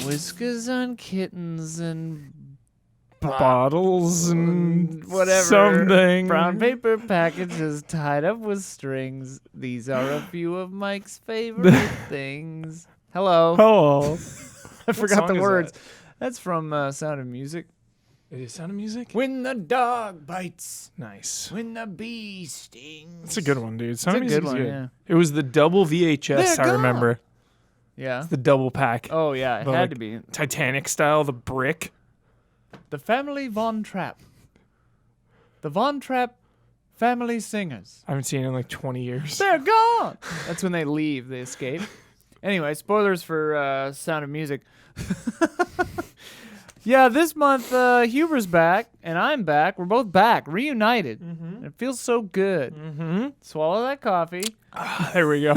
Whiskers on kittens and bottles and whatever. Something. Brown paper packages tied up with strings. These are a few of Mike's favorite things. Hello. Oh. I forgot the song is words. that? That's from Sound of Music. It is Sound of Music? When the dog bites. Nice. When the bee stings. It's a good one, dude. It's Sound a of Music's good one, yeah. It was the double VHS, They're I gone. remember. Yeah. The double pack. Oh, yeah. It The, had like, to be. Titanic style, the brick. The Family Von Trapp. The Von Trapp Family Singers. I haven't seen it in like 20 years. They're gone. That's when they leave. They escape. Anyway, spoilers for Sound of Music. Yeah, this month Huber's back and I'm back. We're both back, reunited. Mm-hmm. It feels so good. Mm-hmm. Swallow that coffee. There we go.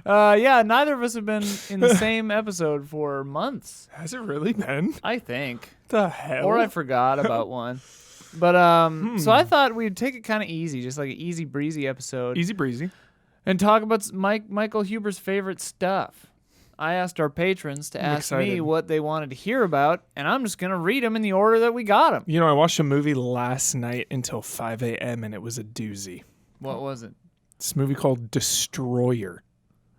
Yeah, neither of us have been in the same episode for months. Has it really been? I think. The hell? Or I forgot about one. But so I thought we'd take it kind of easy, just like an easy breezy episode. Easy breezy. And talk about Michael Huber's favorite stuff. I asked our patrons to ask me what they wanted to hear about, and I'm just going to read them in the order that we got them. You know, I watched a movie last night until 5 a.m. and it was a doozy. What was it? It's a movie called Destroyer.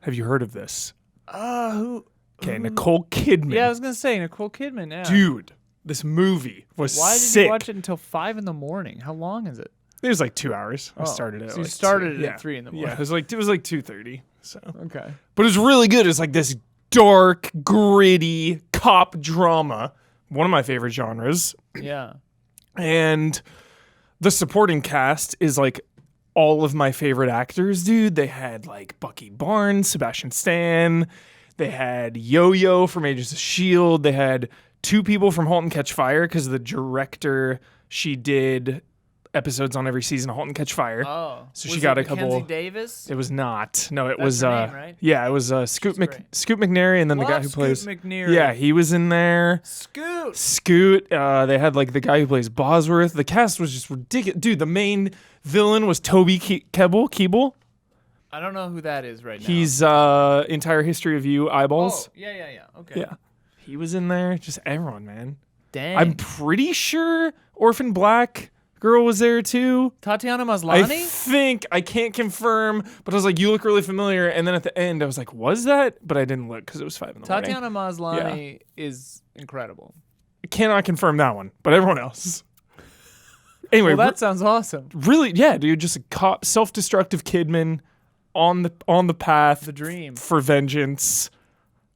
Have you heard of this? Who? Okay, Nicole Kidman. Yeah, I was going to say Nicole Kidman. Yeah. Dude, this movie was Why did sick. you watch it until 5 in the morning? How long is it? It was like 2 hours. I Oh, started it. so you started it at 3 in the Yeah, morning. it was like 2:30. So, Okay. but it was really good. It's like this dark, gritty cop drama. One of my favorite genres. Yeah. And the supporting cast is like all of my favorite actors, dude. They had like Bucky Barnes, Sebastian Stan. They had Yo-Yo from Agents of S.H.I.E.L.D. They had 2 people from *Halt and Catch Fire* because the director, she did episodes on every season of *Halt and Catch Fire*. Oh. So Was she got it a couple. Mackenzie Davis? It was not. No, it That's was. her name, right? Yeah, it was Scoot She's great. McNairy, and then the guy who Scoot plays. McNairy. Yeah, he was in there. Scoot. They had like the guy who plays Bosworth. The cast was just ridiculous. Dude, the main villain was Toby Kebbell. I don't know who that is right now. He's Entire History of You, Eyeballs. Oh, yeah. Okay. Yeah. He was in there. Just everyone, man. Dang. I'm pretty sure Orphan Black girl was there too. Tatiana Maslany? I think. I can't confirm, but I was like, you look really familiar. And then at the end, I was like, was that? But I didn't look because it was 5 in the morning. Tatiana Maslany is incredible. I cannot confirm that one, but everyone else. Anyway, Well, that sounds awesome. really, yeah, dude, just a self-destructive Kidman on the path, The dream. for vengeance,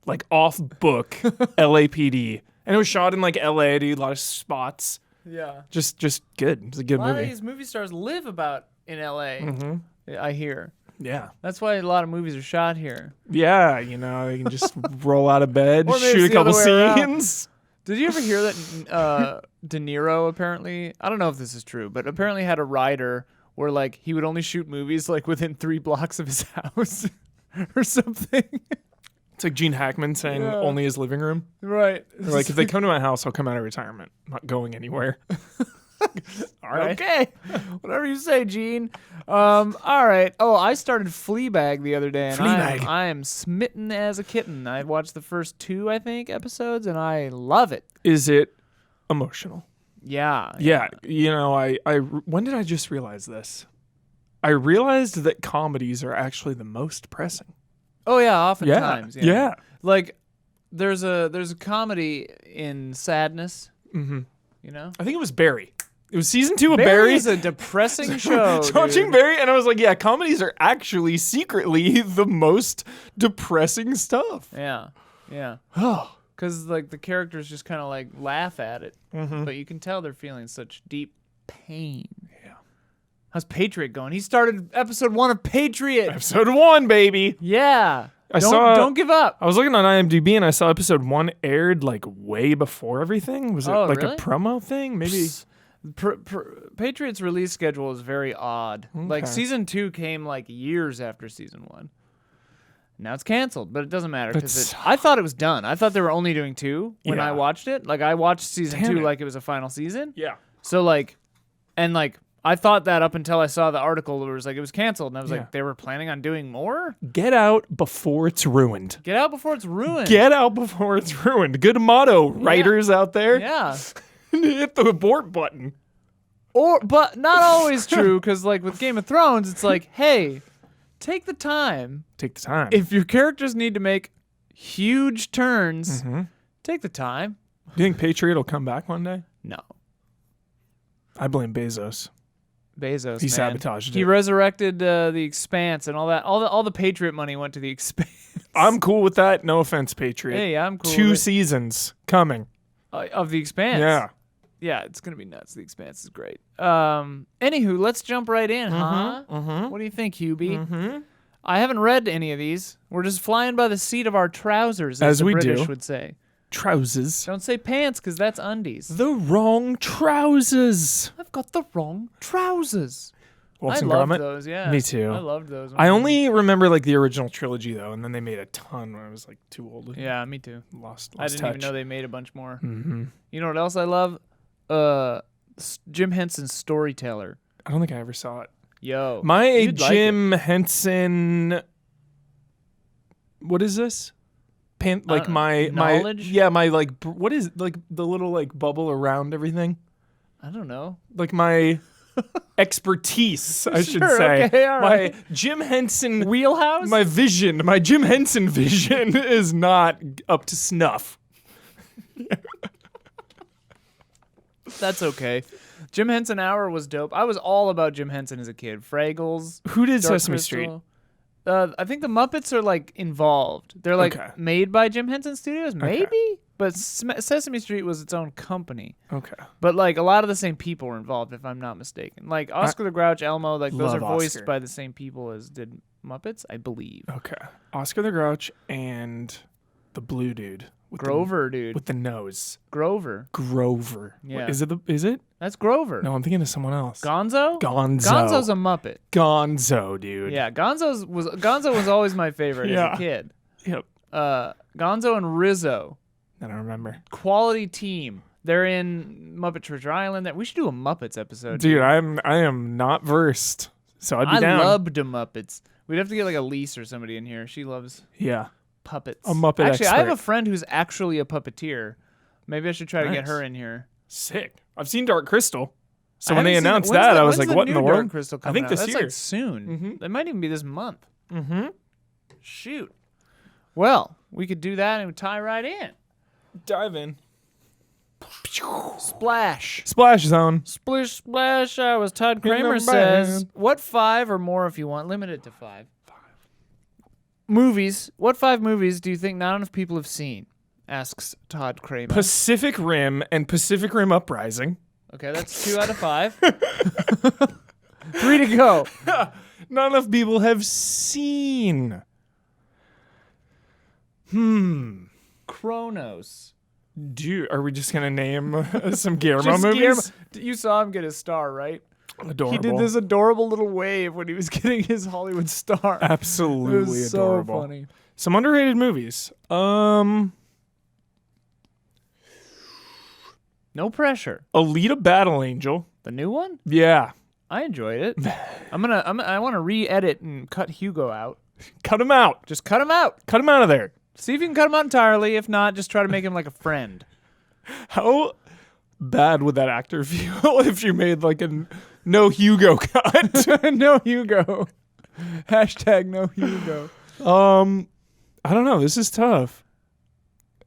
like off book, LAPD, and it was shot in like LA, dude, a lot of spots. Yeah. Just good. It's a good A lot of movie. these movie stars live about in LA. Mm-hmm. I hear. Yeah, That's why a lot of movies are shot here. yeah, you know, you can just roll out of bed, Or maybe shoot a it's the other couple way around. scenes. Did you ever hear that De Niro apparently, I don't know if this is true, but apparently had a rider where like he would only shoot movies like within 3 blocks of his house or something? It's like Gene Hackman saying Yeah. only his living room. Right. Or like, if they come to my house, I'll come out of retirement. I'm not going anywhere. All right. Okay. Whatever you say, Gene. All right. Oh, I started Fleabag the other day, and Fleabag. I am smitten as a kitten. I watched the first 2, I think, episodes, and I love it. Is it emotional? Yeah. Yeah. You know, when did I just realize this? I realized that comedies are actually the most pressing. Oh yeah, oftentimes. Yeah. Like there's a comedy in Sadness. Mm-hmm. You know? I think it was Barry. It was season 2 of Barry. Barry is a depressing show. Watching dude. Barry, and I was like, yeah, comedies are actually secretly the most depressing stuff. Yeah. Yeah. Oh. Because like the characters just kind of like laugh at it, Mm-hmm. but you can tell they're feeling such deep pain. Yeah. How's Patriot going? He started episode 1 of Patriot. Episode 1, baby. Yeah. saw- Don't give up. I was looking on IMDb and I saw episode 1 aired like way before everything. Was it Oh, like really? a promo thing? Maybe. Patriot's release schedule is very odd. Like Okay. season 2 came like years after season 1. Now it's canceled, but it doesn't matter because I thought it was done. I thought they were only doing 2 when I Yeah. watched it. Like I watched season Damn 2 it. like it was a final season. Yeah. So like, and like I thought that up until I saw the article where it was like it was canceled, and I was Yeah. like, they were planning on doing more? Get out before it's ruined. Get out before it's ruined. Get out before it's ruined. Good motto, writers out there. Yeah. Hit the abort button. But not always true, because like with Game of Thrones, it's like, hey, take the time. Take the time. If your characters need to make huge turns, take the time. Do you think Patriot will come back one day? No. I blame Bezos. Bezos, He man. sabotaged He it. resurrected the Expanse and all that. All the Patriot money went to the Expanse. I'm cool with that. No offense, Patriot. Hey, I'm cool. 2 with it. seasons coming. Of the Expanse. Yeah. Yeah, it's gonna be nuts. The Expanse is great. Anywho, let's jump right in, huh? What do you think, Hubie? I haven't read any of these. We're just flying by the seat of our trousers, as the we British do. would say. Trousers. Don't say pants, because that's undies. The wrong trousers. I've got the wrong trousers. Wallace I and loved Gromit. those, yeah. Me too. I loved those. I only remember like the original trilogy though, and then they made a ton when I was like too old. Yeah, me too. Lost I didn't touch. even know they made a bunch more. Mm-hmm. You know what else I love? Jim Henson's Storyteller. I don't think I ever saw it. Yo. My you'd like Jim Henson. What is this? Like my knowledge? my like what is like the little like bubble around everything? I don't know. Like my expertise, I should Sure, say. okay, all right. My Jim Henson Wheelhouse? my vision, my Jim Henson vision is not up to snuff. That's okay. Jim Henson Hour was dope. I was all about Jim Henson as a kid. Fraggles. Who did Dark Sesame Crystal. Street? I think the Muppets are like involved. They're like Okay. made by Jim Henson Studios, maybe? But Sesame Street was its own company. Okay. But like a lot of the same people were involved, if I'm not mistaken. Like Oscar the Grouch, Elmo, like those are Love voiced Oscar. by the same people as did Muppets, I believe. Okay. Oscar the Grouch and the blue dude. With Grover, dude. with the nose. Grover. Grover. Yeah. Is it? That's Grover. No, I'm thinking of someone else. Gonzo? Gonzo. Gonzo's a Muppet. Gonzo, dude. Yeah, Gonzo was always my favorite as Yeah. a kid. Yep. Gonzo and Rizzo, I don't remember. quality team. They're in Muppet Treasure Island. That we should do a Muppets episode. Dude, I am not versed. So I'd be I down. loved the Muppets. We'd have to get like a Lise or somebody in here. She loves Yeah. puppets. A Muppet Actually, I have a expert. friend who's actually a puppeteer. Maybe I should try to get Nice. her in here. Sick. I've seen Dark Crystal. So I when they haven't seen it. announced When's that, the- I was when's like, what in the new Dark world? Crystal I think coming out? this That's year. like soon. Mhm. That might even be this month. Mm-hmm. Shoot. Well, we could do that and we'd tie right in. Dive in. Splash. Splash Zone. Splish splash. As Todd Kramer the says, band. what 5 or more if you want, limited to 5. Movies. What 5 movies do you think not enough people have seen? Asks Todd Kramer. Pacific Rim and Pacific Rim Uprising. Okay, that's 2 out of 5. 3 to go. Not enough people have seen. Kronos. Dude, are we just gonna name some Guillermo Just movies? Guillermo- You saw him get his star, right? Adorable. He did this adorable little wave when he was getting his Hollywood star. Absolutely It was adorable. so funny. Some underrated movies. No pressure. Alita Battle Angel. The new one? Yeah. I enjoyed it. I want to re-edit and cut Hugo out. Cut him out. Just cut him out. Cut him out of there. See if you can cut him out entirely. If not, just try to make him like a friend. How bad would that actor feel if you made like a no Hugo cut? No Hugo. Hashtag no Hugo. I don't know. This is tough.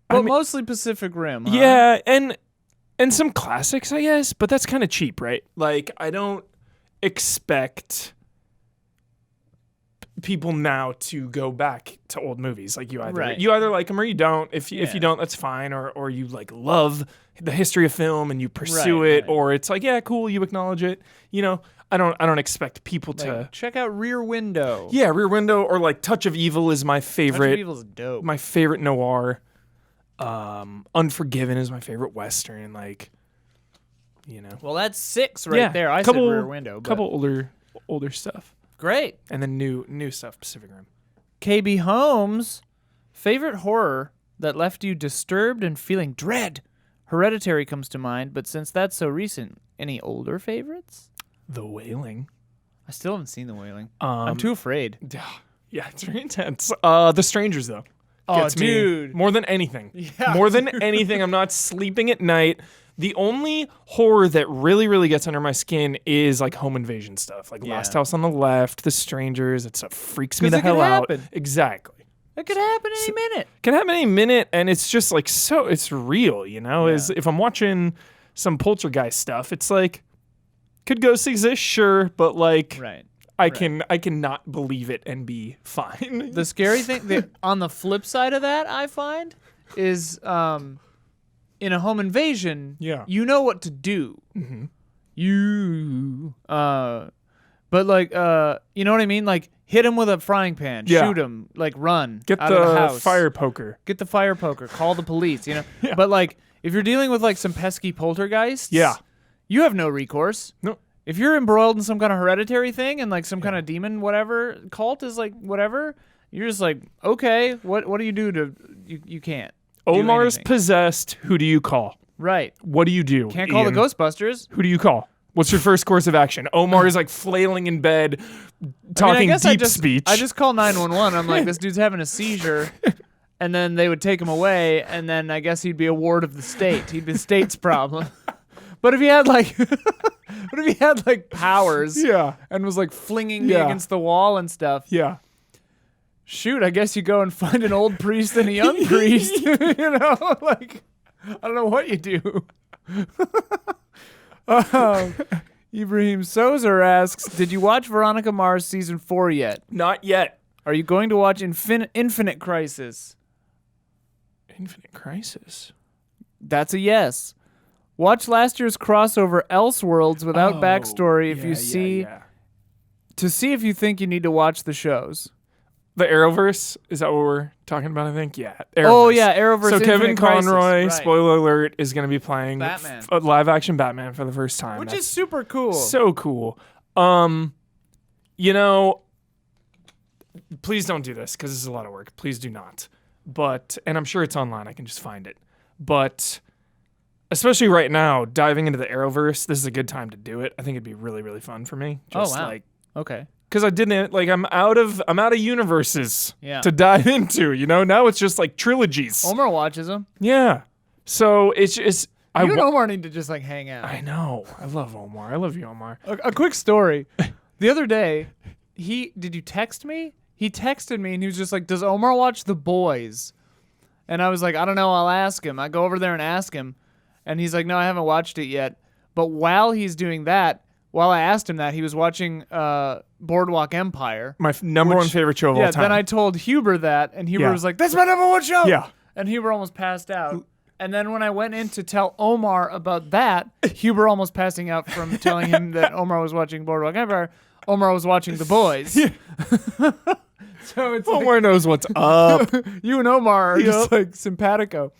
But I mean- mostly Pacific Rim. Huh? Yeah, and some classics, I guess, but that's kind of cheap, right? Like, I don't expect people now to go back to old movies. Like, you either like them or you don't. If you don't, that's fine. Or you like love the history of film and you pursue Right, it, right. or it's like, yeah, cool, you acknowledge it. You know, I don't expect people Like, to. check out Rear Window. Yeah, Rear Window or like Touch of Evil is my Touch of favorite. Evil's dope. My favorite noir. Unforgiven is my favorite western. Like, you know, Well, that's 6 right there. I said Rear Window. But couple older stuff, great. and then new stuff. Pacific Rim. KB Holmes, favorite horror that left you disturbed and feeling dread. Hereditary comes to mind, but since that's so recent, any older favorites? The Wailing. I still haven't seen The Wailing. I'm too afraid. Yeah, it's very intense. The Strangers, though. Gets me dude. more than anything. Yeah, more than anything, I'm not sleeping at night. The only horror that really, really gets under my skin is like home invasion stuff, like Last House on the Left, The Strangers. That stuff freaks me the hell out. Exactly. It could happen any minute. Can happen any minute, and it's just like it's real, you know. As if I'm watching some poltergeist stuff, it's like could ghosts exist, sure, but like I cannot believe it and be fine. The scary thing that on the flip side of that, I find, is in a home invasion, you know what to do. But like you know what I mean? Like hit him with a frying pan, shoot him, like run Get out of the house. Fire poker. Get the fire poker, call the police, you know? But like if you're dealing with like some pesky poltergeists, you have no recourse. No. If you're embroiled in some kind of hereditary thing and like some kind of demon whatever cult is like whatever, you're just like, okay, what do you do to you can't. Omar's possessed. Who do you call? Right. What do you do? Can't call Ian? the Ghostbusters. Who do you call? What's your first course of action? Omar is like flailing in bed, talking deep speech. I just call 911. I'm like, this dude's having a seizure. And then they would take him away, and then I guess he'd be a ward of the state. He'd be the state's problem. But if he had like powers and was like flinging me against the wall and stuff. Yeah. Shoot, I guess you go and find an old priest and a young priest. You know, like I don't know what you do. Ibrahim Sozer asks, did you watch Veronica Mars season 4 yet? Not yet. Are you going to watch Infinite Crisis? Infinite Crisis? That's a yes. Watch last year's crossover Elseworlds without backstory if you see to see if you think you need to watch the shows. The Arrowverse? Is that what we're talking about, I think? Yeah. Arrowverse. Oh, yeah, Arrowverse. So Kevin Infinite Crisis. Spoiler alert, is going to be playing Batman. Live-action Batman for the first time. Which is super cool. So cool. You know, please don't do this because this is a lot of work. Please do not. And I'm sure it's online. I can just find it. But especially right now, diving into the Arrowverse, this is a good time to do it. I think it'd be really, really fun for me. Just okay. Because I didn't I'm out of universes to dive into. You know, now it's just like trilogies. Omar watches them. Yeah, so it's you and Omar need to just like hang out. I know. I love Omar. I love you, Omar. A quick story. The other day, did you text me? He texted me and he was just like, "Does Omar watch The Boys?" And I was like, "I don't know. I'll ask him." I go over there and ask him, and he's like, "No, I haven't watched it yet." But while he's doing that. While I asked him that, he was watching Boardwalk Empire. My number one favorite show of all time. Then I told Huber that, and Huber was like, that's my number one show! Yeah. And Huber almost passed out. And then when I went in to tell Omar about that, Huber almost passing out from telling him that Omar was watching Boardwalk Empire, Omar was watching The Boys. Yeah. So it's Omar knows what's up. You and Omar are just like simpatico.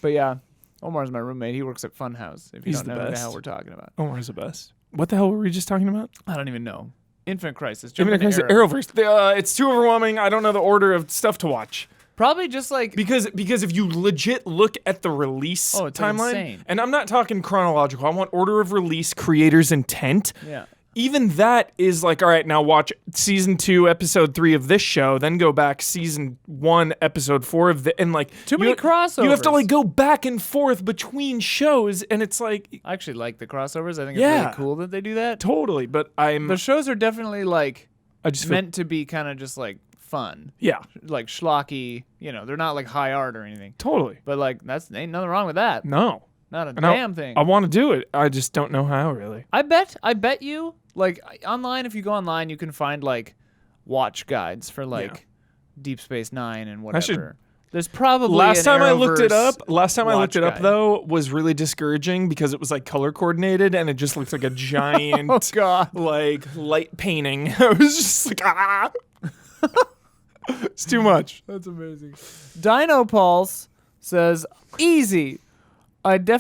But yeah, Omar's my roommate. He works at Funhouse, if you don't know what the hell we're talking about. Omar's the best. What the hell were we just talking about? I don't even know. Infinite Crisis. Infinite Crisis. Arrowverse. It's too overwhelming. I don't know the order of stuff to watch. Probably just like because if you legit look at the release timeline, insane. And I'm not talking chronological. I want order of release, creator's intent. Yeah. Even that is like, all right, now watch season 2, episode 3 of this show, then go back season 1, episode 4 of the, and like too many crossovers. You have to like go back and forth between shows, and it's like I actually like the crossovers. I think it's really cool that they do that. Totally, but the shows are definitely like meant to be kind of just like fun. Yeah, like schlocky. You know, they're not like high art or anything. Totally, but like ain't nothing wrong with that. No. Not a damn thing. I want to do it. I just don't know how, really. I bet you, like, online, if you go online, you can find, like, watch guides for, like, Deep Space Nine and whatever. There's probably Last time I looked it up, though, guide. Was really discouraging because it was, like, color coordinated and it just looks like a giant, oh, God. like, light painting. I was just like, ah! It's too much. That's amazing. Dino Pulse says, easy. Why do I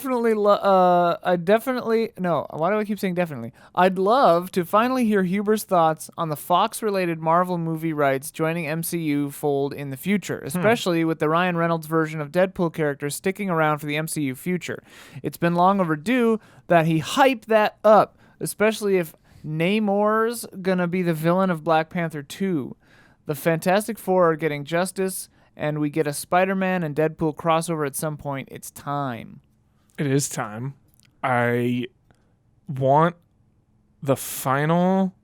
keep saying definitely? I'd love to finally hear Huber's thoughts on the Fox-related Marvel movie rights joining MCU fold in the future, especially with the Ryan Reynolds version of Deadpool character sticking around for the MCU future. It's been long overdue that he hyped that up, especially if Namor's gonna be the villain of Black Panther 2. The Fantastic Four are getting justice, and we get a Spider-Man and Deadpool crossover at some point. It's time. It is time. I want the final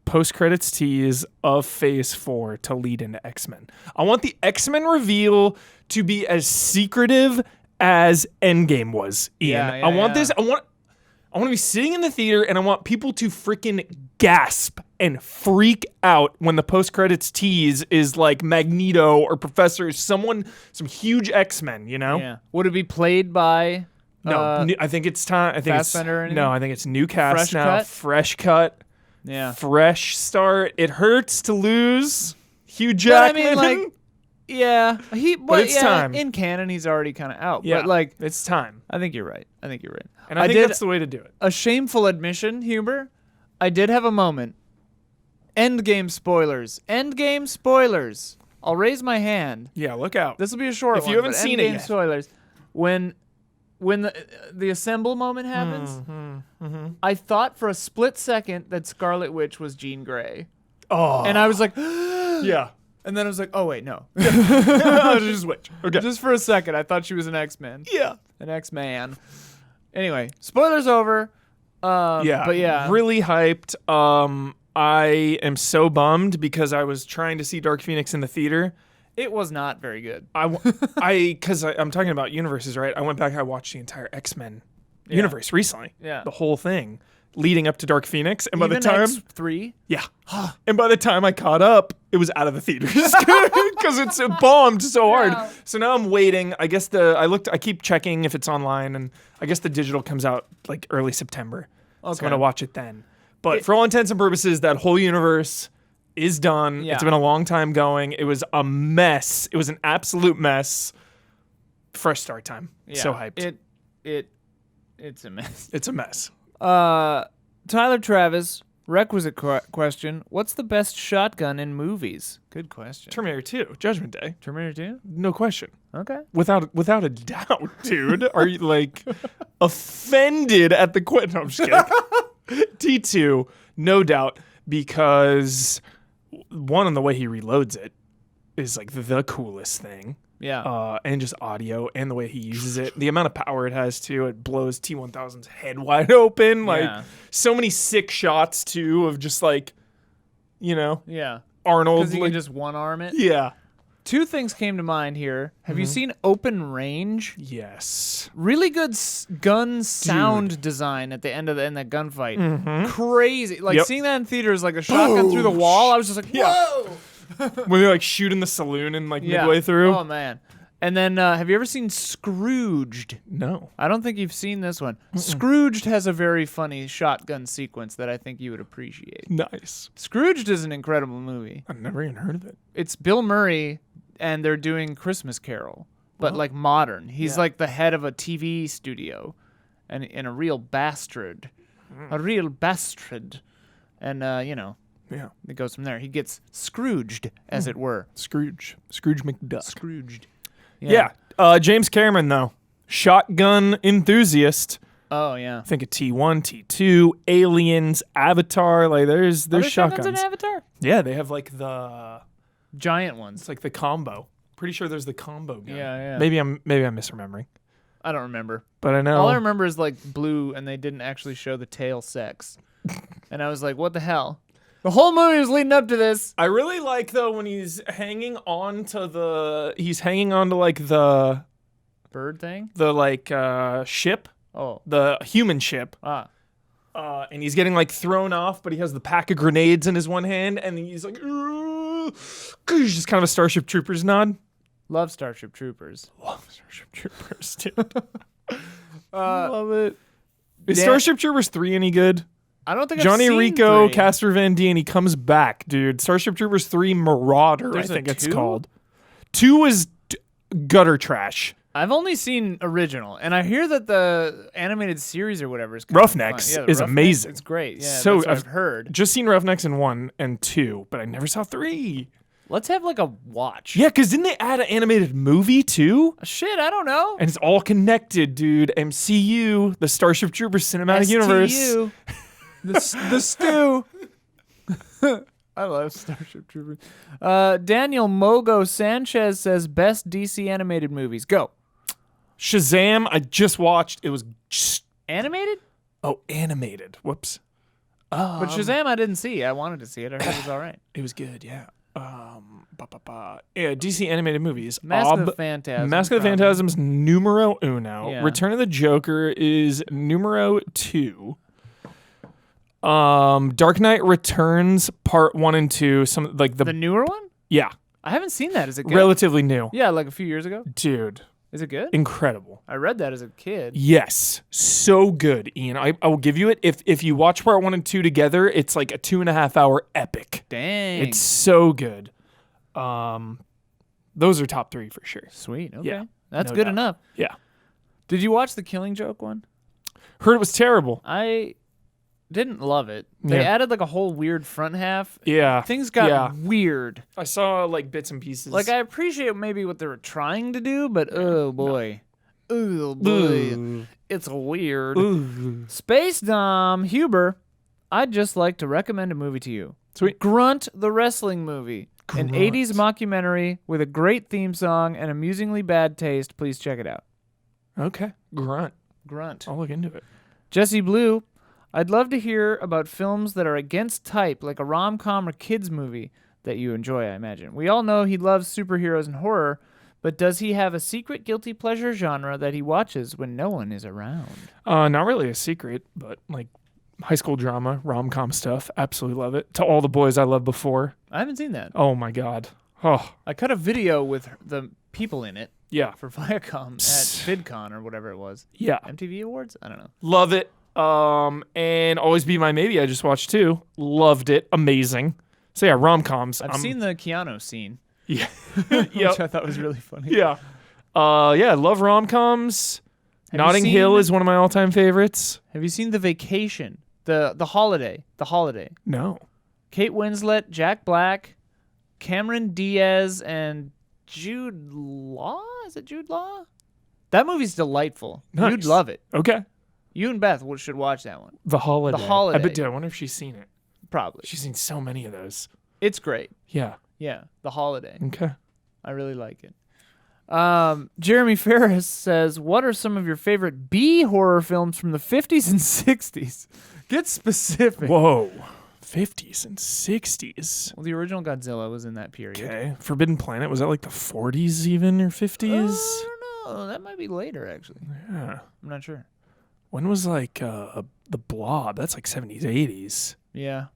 post-credits tease of Phase 4 to lead into X-Men. I want the X-Men reveal to be as secretive as Endgame was, Ian. I want this. I want to be sitting in the theater, and I want people to freaking gasp and freak out when the post-credits tease is like Magneto or Professor, some huge X-Men, you know? Yeah. Would it be played by... No, I think it's time. I think Fassbender or anything? No, I think it's new cast Fresh now. cut? Fresh cut. Yeah. Fresh start. It hurts to lose Hugh But Jackman. I mean, like, yeah, But it's time. In canon, he's already kind of out. Yeah, But like, it's time. I think you're right. And And I think that's the way to do it. A shameful admission, Huber. I did have a moment. Endgame spoilers. Endgame spoilers. I'll raise my hand. Yeah, look out. This will be a short If one. you haven't but seen it Endgame yet. spoilers. When the assemble moment happens, I thought for a split second that Scarlet Witch was Jean Grey. Oh. And I was like, Yeah. and then I was like, oh wait, no. Just switch. Okay. Just for a second, I thought she was an X-Men. Yeah. An X-Man. Anyway, spoilers over. Yeah. But yeah. Really hyped. I am so bummed because I was trying to see Dark Phoenix in the theater. It was not very good. Because I'm talking about universes, right? I went back, I watched the entire X-Men universe recently. Yeah. The whole thing leading up to Dark Phoenix. And by the time. X3? Yeah. And by the time I caught up, it was out of the theaters because it's bombed so hard. Yeah. So now I'm waiting. I guess I keep checking if it's online, and I guess the digital comes out like early September. So I'm Okay. going to watch it then. But for all intents and purposes, that whole universe is done. Yeah. It's been a long time going. It was a mess. It was an absolute mess. Fresh start time. Yeah. So hyped. It's a mess. It's a mess. Tyler Travis, requisite question. What's the best shotgun in movies? Good question. Terminator 2, Judgment Day. Terminator 2? No question. Okay. Without a doubt, dude. Are you like offended at the question? No, I'm just kidding. T2, no doubt, because one, on the way he reloads it is like the coolest thing. Yeah. And just audio and the way he uses it. The amount of power it has too. It blows T-1000's head wide open. Like Yeah. so many sick shots too of just like, you know, Yeah. Arnold. Because you like, can just one-arm it. yeah. Two things came to mind here. Have you seen Open Range? Yes. Really good gun sound design at the end of in that gunfight. Crazy. Like Yep. seeing that in theaters, like a shotgun through the wall. I was just like, Yeah. whoa. When they like shoot in the saloon and like midway through. Oh man. And then have you ever seen Scrooged? No. I don't think you've seen this one. Scrooged has a very funny shotgun sequence that I think you would appreciate. Nice. Scrooged is an incredible movie. I've never even heard of it. It's Bill Murray and they're doing Christmas Carol, but like modern. He's like the head of a TV studio and a real bastard. A real bastard. And you know, Yeah. it goes from there. He gets Scrooged, as it were. Scrooge McDuck. Scrooged. Yeah. James Cameron, though. Shotgun enthusiast. Oh, yeah. Think of T1, T2, Aliens, Avatar. Like, there's shotguns. in Avatar? Yeah, they have like the... Giant ones. It's like the combo. Pretty sure there's the combo gun. Yeah. Maybe I'm misremembering. I don't remember. But I know. All I remember is like blue, and they didn't actually show the tail sex. And I was like, what the hell? The whole movie was leading up to this. I really like, though, when he's hanging on to like the Bird thing? ship, Oh. the human ship. Ah. And he's getting like thrown off, but he has the pack of grenades in his one hand, and he's like, he's just kind of a Starship Troopers nod. Love Starship Troopers. Love Starship Troopers, dude. Love it. Is Starship Troopers 3 any good? I don't think Johnny I've seen Rico, 3. Casper Van Dien, he comes back, dude. Starship Troopers 3 Marauder, There's I a think it's 2? called. 2 is gutter trash. I've only seen original, and I hear that the animated series or whatever is kind Roughnecks of fun. Yeah, is Roughnecks, amazing. It's great. Yeah, So that's what I've heard. Just seen Roughnecks in 1 and 2, but I never saw 3. Let's have like a watch. Yeah, because didn't they add an animated movie too? Shit, I don't know. And it's all connected, dude. MCU, the Starship Troopers cinematic universe. STU. The stew. I love Starship Troopers. Daniel Mogo Sanchez says best DC animated movies. Go. Shazam, I just watched. It was Animated? animated. Whoops. But Shazam I didn't see. I wanted to see it. I heard it was all right. It was good, yeah. Yeah, DC animated movies. Mask of the Phantasm. Mask of the Phantasm's numero uno. Yeah. Return of the Joker is numero 2. Dark Knight Returns Part 1 and 2. Some like The newer one? yeah, I haven't seen that. Is it good? relatively new. Yeah, like a few years ago. Dude, Is it good? incredible. I read that as a kid. Yes, so good, Ian. I will give you it. If you watch Part 1 and 2 together, it's like a 2.5 hour epic. Dang. It's so good. Those are top 3 for sure. Sweet. Okay. Yeah, That's no good doubt. enough. Yeah. Did you watch the Killing Joke one? Heard it was terrible. I didn't love it. They Yeah. added like a whole weird front half. Yeah. Things got Yeah. weird. I saw like bits and pieces. Like I appreciate maybe what they were trying to do, but oh boy. Oh boy. It's weird. Ooh. Space Dom Huber, I'd just like to recommend a movie to you. Sweet. Grunt the Wrestling Movie. An Grunt. 80s mockumentary with a great theme song and amusingly bad taste. Please check it out. Okay. Grunt. Grunt. I'll look into it. Jesse Blue, I'd love to hear about films that are against type, like a rom-com or kids movie that you enjoy, I imagine. We all know he loves superheroes and horror, but does he have a secret guilty pleasure genre that he watches when no one is around? Not really a secret, but like high school drama, rom-com stuff. Absolutely love it. To All the Boys I Loved Before. I haven't seen that. Oh my God. Oh, I cut a video with the people in it yeah. for Viacom at VidCon or whatever it was. Yeah. MTV Awards? I don't know. Love it. And Always Be My Maybe I just watched too. Loved it. Amazing. So yeah, rom-coms. I've seen the Keanu scene, Yeah. which Yep. I thought was really funny. Yeah. Yeah, love rom-coms. Have you Notting seen- Hill is one of my all-time favorites. Have you seen The Vacation? The Holiday. The Holiday. No. Kate Winslet, Jack Black, Cameron Diaz, and Jude Law? Is it Jude Law? That movie's delightful. Nice. You'd love it. Okay. You and Beth should watch that one. The Holiday. Holiday. I bet. Dude, I wonder if she's seen it. Probably. She's seen so many of those. It's great. Yeah. Yeah, The Holiday. Okay. I really like it. Jeremy Ferris says, what are some of your favorite B horror films from the 50s and 60s? Get specific. Whoa. 50s and 60s. Well, the original Godzilla was in that period. Okay. Forbidden Planet, was that like the 40s even or 50s? I don't know. That might be later, actually. Yeah. I'm not sure. When was like The Blob? That's like 70s, 80s. Yeah.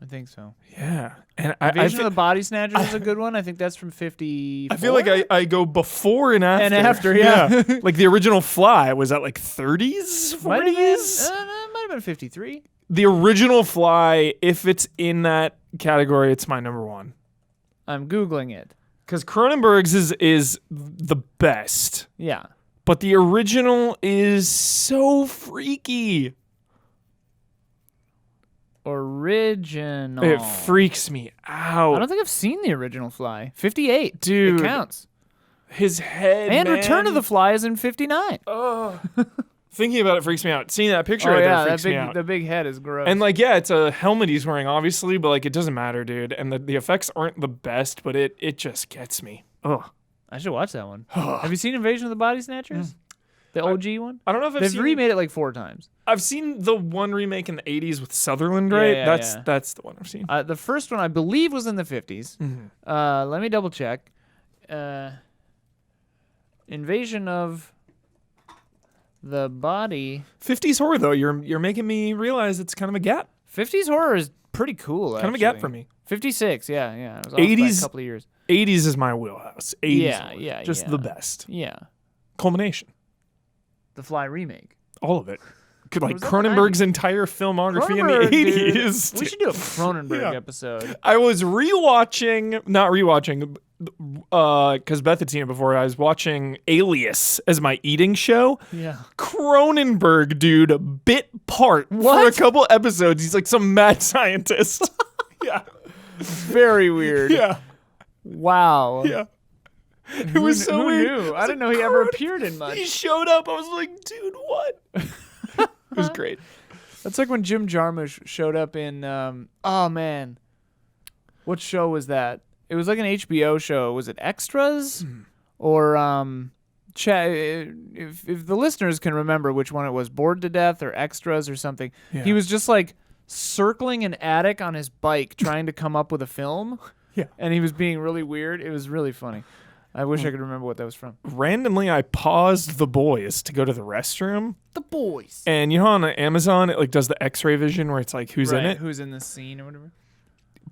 I think so. Yeah. And Invasion of the Body Snatchers is a good one. I think that's from 50. I feel like I go before and after. And after, yeah. Like the original Fly, was that like 30s, 40s? Might have been 53. The original Fly, if it's in that category, it's my number one. I'm Googling it. Because Cronenberg's is the best. Yeah. But the original is so freaky. Original. It freaks me out. I don't think I've seen the original Fly. 58. Dude. It counts. His head, And man. Return of the Fly is in 59. Oh. Thinking about it freaks me out. Seeing that picture Oh, right yeah. there That freaks me out. the big head is gross. And like, yeah, it's a helmet he's wearing, obviously, but like, it doesn't matter, dude. And the effects aren't the best, but it just gets me. Ugh. I should watch that one. Have you seen Invasion of the Body Snatchers? The OG one? I don't know if I've They've seen. remade it like 4 times. I've seen the one remake in the '80s with Sutherland, Yeah, right? yeah, That's the one I've seen. The first one I believe was in the 50s. Mm-hmm. Let me double check. Invasion of the Body. 50s horror though, you're making me realize it's kind of a gap. 50s horror is pretty cool. Kind of a gap for me. 56, yeah. It was off by 80s a couple of years. 80s is my wheelhouse. 80s Yeah, horror. yeah, Just yeah. the best. Yeah. Culmination. The Fly remake. All of it. Like was that the Cronenberg's entire filmography in the Cronenberg, dude. 80s. We should do a Cronenberg Yeah. episode. I was not rewatching, because Beth had seen it before. I was watching Alias as my eating show. Yeah. Cronenberg, dude, bit part for a What? couple episodes. He's like some mad scientist. Yeah. Very weird. Yeah. Wow. Yeah. It was so who weird. knew? I didn't know like, he ever "God." appeared in much. He showed up. I was like, dude, what? It was great. That's like when Jim Jarmusch showed up in oh man. What show was that? It was like an HBO show. Was it Extras? Or if the listeners can remember which one it was, Bored to Death or Extras or something. Yeah. He was just like circling an attic on his bike trying to come up with a film. Yeah. And he was being really weird. It was really funny. I wish I could remember what that was from. Randomly, I paused The Boys to go to the restroom. The Boys. And you know on Amazon, it like does the X-ray vision where it's like who's in it. Who's in this scene or whatever.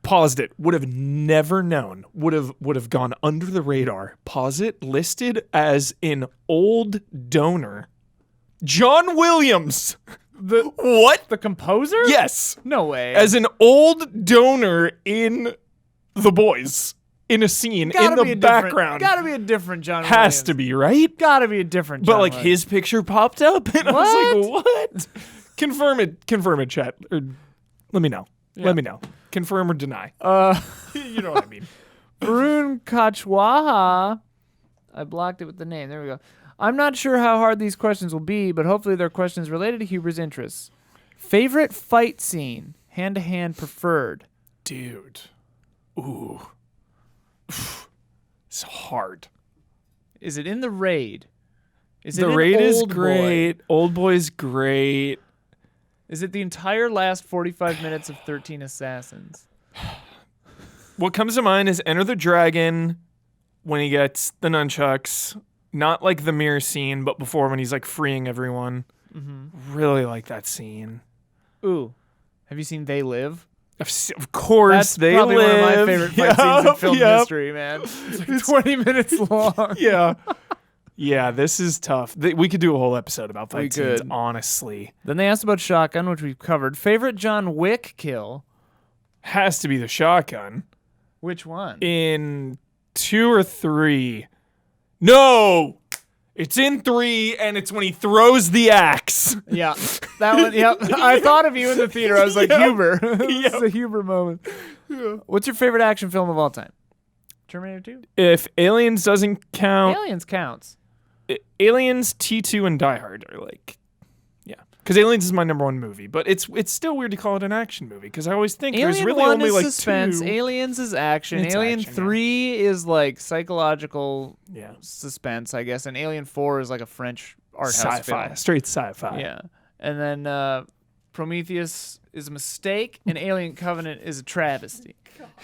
Paused it. Would have never known. Would have gone under the radar. Pause it. Listed as an old donor. John Williams. What? The composer? Yes. No way. As an old donor in The Boys. In a scene in the background. Gotta be a different John Has Williams. to be, right? Gotta be a different John But like Williams. his picture popped up and I was like, what? Confirm it, chat. Or let me know. Yeah. Let me know. Confirm or deny. You know what I mean. Varun Kachwaha. I blocked it with the name. There we go. I'm not sure how hard these questions will be, but hopefully they're questions related to Huber's interests. Favorite fight scene? Hand-to-hand preferred. Dude. Ooh. It's hard. Is it in the raid? Is it The in raid is Old Boy? great. Old Boy's great. Is it the entire last 45 minutes of 13 Assassins? What comes to mind is Enter the Dragon when he gets the nunchucks. Not like the mirror scene, but before when he's like freeing everyone. Mm-hmm. Really like that scene. Ooh. Have you seen They Live? Of course, That's they probably live. one of my favorite fight scenes in film Yep. history, man. It's like 20 minutes long. Yeah. Yeah, this is tough. We could do a whole episode about We fight scenes, could. honestly. Then they asked about Shotgun, which we've covered. Favorite John Wick kill? Has to be the shotgun. Which one? In 2 or 3. No! It's in 3, and it's when he throws the axe. Yeah, that one. Yep. I thought of you in the theater. I was like, Yep. Huber. This is Yep. a Huber moment. What's your favorite action film of all time? Terminator 2? If Aliens doesn't count, Aliens counts. Aliens, T2, and Die Hard are like, yeah. Because Aliens is my number 1 movie, but it's still weird to call it an action movie because I always think there's Alien really 1 only is like suspense. 2. Aliens is action. It's Alien action, yeah. 3 is like psychological Yeah. suspense, I guess. And Alien 4 is like a French art house Sci-fi, film. straight sci-fi. Yeah. And then Prometheus is a mistake, and Alien Covenant is a travesty.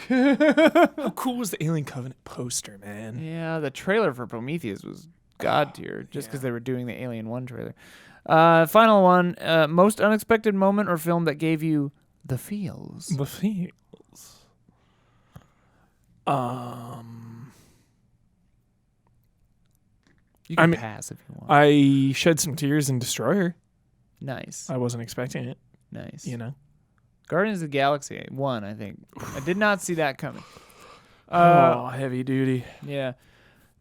How cool was the Alien Covenant poster, man? Yeah, the trailer for Prometheus was god tier, just because yeah. they were doing the Alien 1 trailer. Final one, most unexpected moment or film that gave you the feels. The feels. You can I'm- pass if you want. I shed some tears in Destroyer. Nice. I wasn't expecting it, Nice. you know. Guardians of the Galaxy 1, I think. I did not see that coming. Heavy duty. Yeah.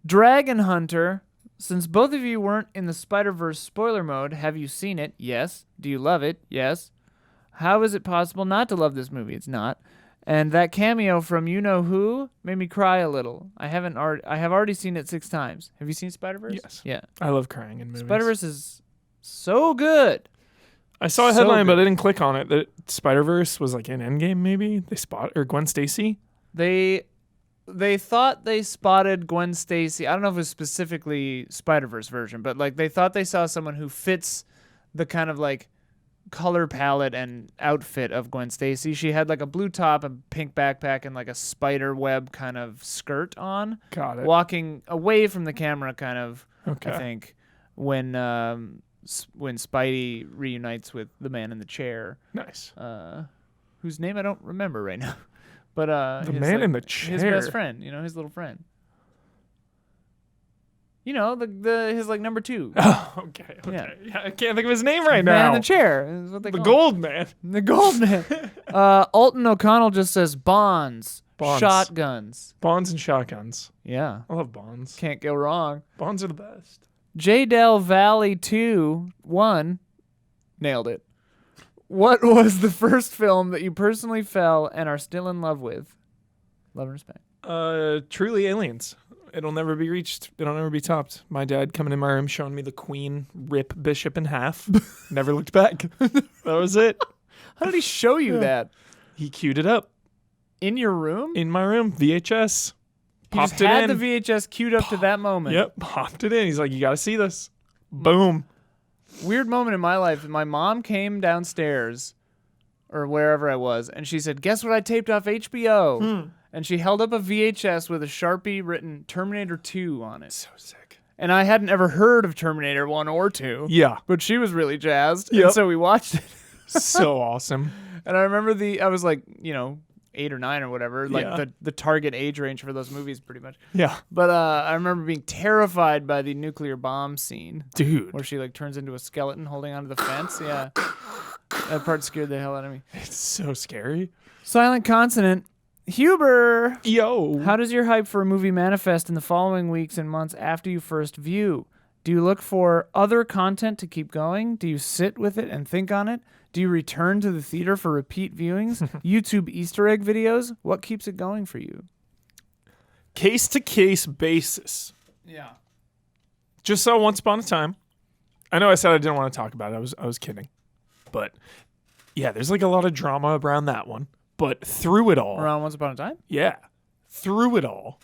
Dragon Hunter. Since both of you weren't in the Spider-Verse spoiler mode, have you seen it? Yes. Do you love it? Yes. How is it possible not to love this movie? It's not. And that cameo from You Know Who made me cry a little. I have already seen it 6 times. Have you seen Spider-Verse? Yes. Yeah. I love crying in movies. Spider-Verse is so good. I saw a so headline, but good. I didn't click on it. That Spider-Verse was like in Endgame, maybe? Or Gwen Stacy? They thought they spotted Gwen Stacy. I don't know if it was specifically Spider-Verse version, but like they thought they saw someone who fits the kind of like color palette and outfit of Gwen Stacy. She had like a blue top and pink backpack and like a spider web kind of skirt on, Got it. walking away from the camera kind of, Okay. I think, when Spidey reunites with the man in the chair, Nice. whose name I don't remember right now. But The his, man like, in the his chair. best friend, his little friend. The his like number 2. Oh, okay. Yeah. Yeah, I can't think of his name right Man now. in the chair is what they The call Gold Man. him. The gold man. Alton O'Connell just says bonds, Bonds. shotguns. Bonds and shotguns. Yeah, I love bonds. can't go wrong. Bonds are the best. J-Del Valley 2-1 nailed it. What was the first film that you personally fell and are still in love with? Love and respect. Truly Aliens. It'll never be reached. It'll never be topped. My dad coming in my room showing me the Queen rip Bishop in half. Never looked back. That was it. How did he show you that? He queued it up In your room? in my room. VHS. He just Popped it had in. the VHS queued up to that moment. Yep. Popped it in. He's like, you got to see this. Boom. Weird moment in my life. My mom came downstairs or wherever I was, and she said, guess what I taped off HBO? And she held up a VHS with a Sharpie written Terminator 2 on it. So sick. And I hadn't ever heard of Terminator 1 or 2. Yeah. But she was really jazzed. Yep. And so we watched it. So awesome. And I remember I was like, 8 or 9 or whatever, like Yeah. the target age range for those movies pretty much. Yeah. But I remember being terrified by the nuclear bomb scene Dude. where she like turns into a skeleton holding onto the fence. Yeah. That part scared the hell out of me. It's so scary. Silent Consonant. Huber. Yo. How does your hype for a movie manifest in the following weeks and months after you first view? Do you look for other content to keep going? Do you sit with it and think on it? Do you return to the theater for repeat viewings? YouTube Easter egg videos? What keeps it going for you? Case-to-case basis. Yeah. Just saw Once Upon a Time. I know I said I didn't want to talk about it. I was kidding. But yeah, there's like a lot of drama around that one. But through it all, Around Once Upon a Time? yeah, through it all,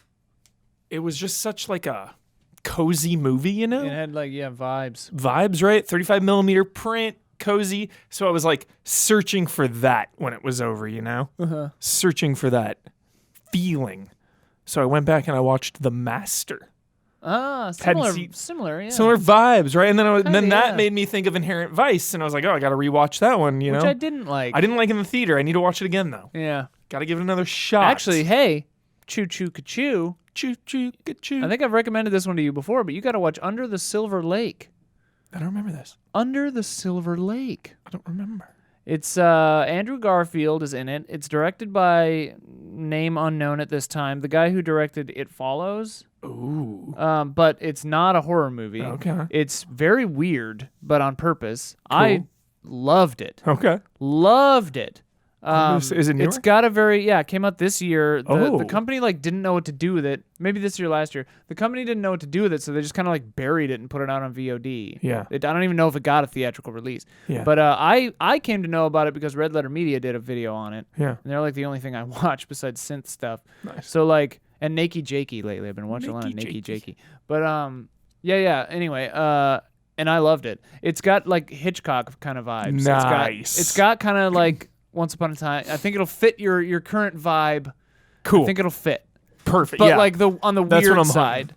it was just such like a cozy movie, you know? It had vibes. Vibes, right? 35 millimeter print, cozy. So I was like searching for that when it was over, you know? Searching for that feeling. So I went back and I watched The Master. Ah, similar, yeah. Similar vibes, right? And then yeah. that made me think of Inherent Vice, and I was like, oh, I got to rewatch that one, you Which know? I didn't like. I didn't like in the theater. I need to watch it again, though. Yeah. Got to give it another shot. Actually, hey, choo choo ka-choo. choo choo choo. I think I've recommended this one to you before, but you got to watch Under the Silver Lake. I don't remember this. Under the Silver Lake. I don't remember. It's Andrew Garfield is in it. It's directed by name unknown at this time, the guy who directed It Follows. Ooh. But it's not a horror movie. Okay. It's very weird, but on purpose. I loved it. Okay. Loved it. Is it newer? It's got a it came out this year. The Oh. company didn't know what to do with it. Maybe this year, last year. The company didn't know what to do with it, so they just kind of buried it and put it out on VOD. Yeah. I don't even know if it got a theatrical release. Yeah. But I came to know about it because Red Letter Media did a video on it. Yeah. And they're the only thing I watch besides synth stuff. Nice. So and Nakey Jakey lately. I've been watching a lot of Nakey Jakey. But yeah. Anyway, and I loved it. It's got Hitchcock kind of vibes. Nice. It's got kind of Once Upon a Time. I think it'll fit your current vibe. Cool. I think it'll fit. Perfect. But yeah. on the That's what weird I'm side.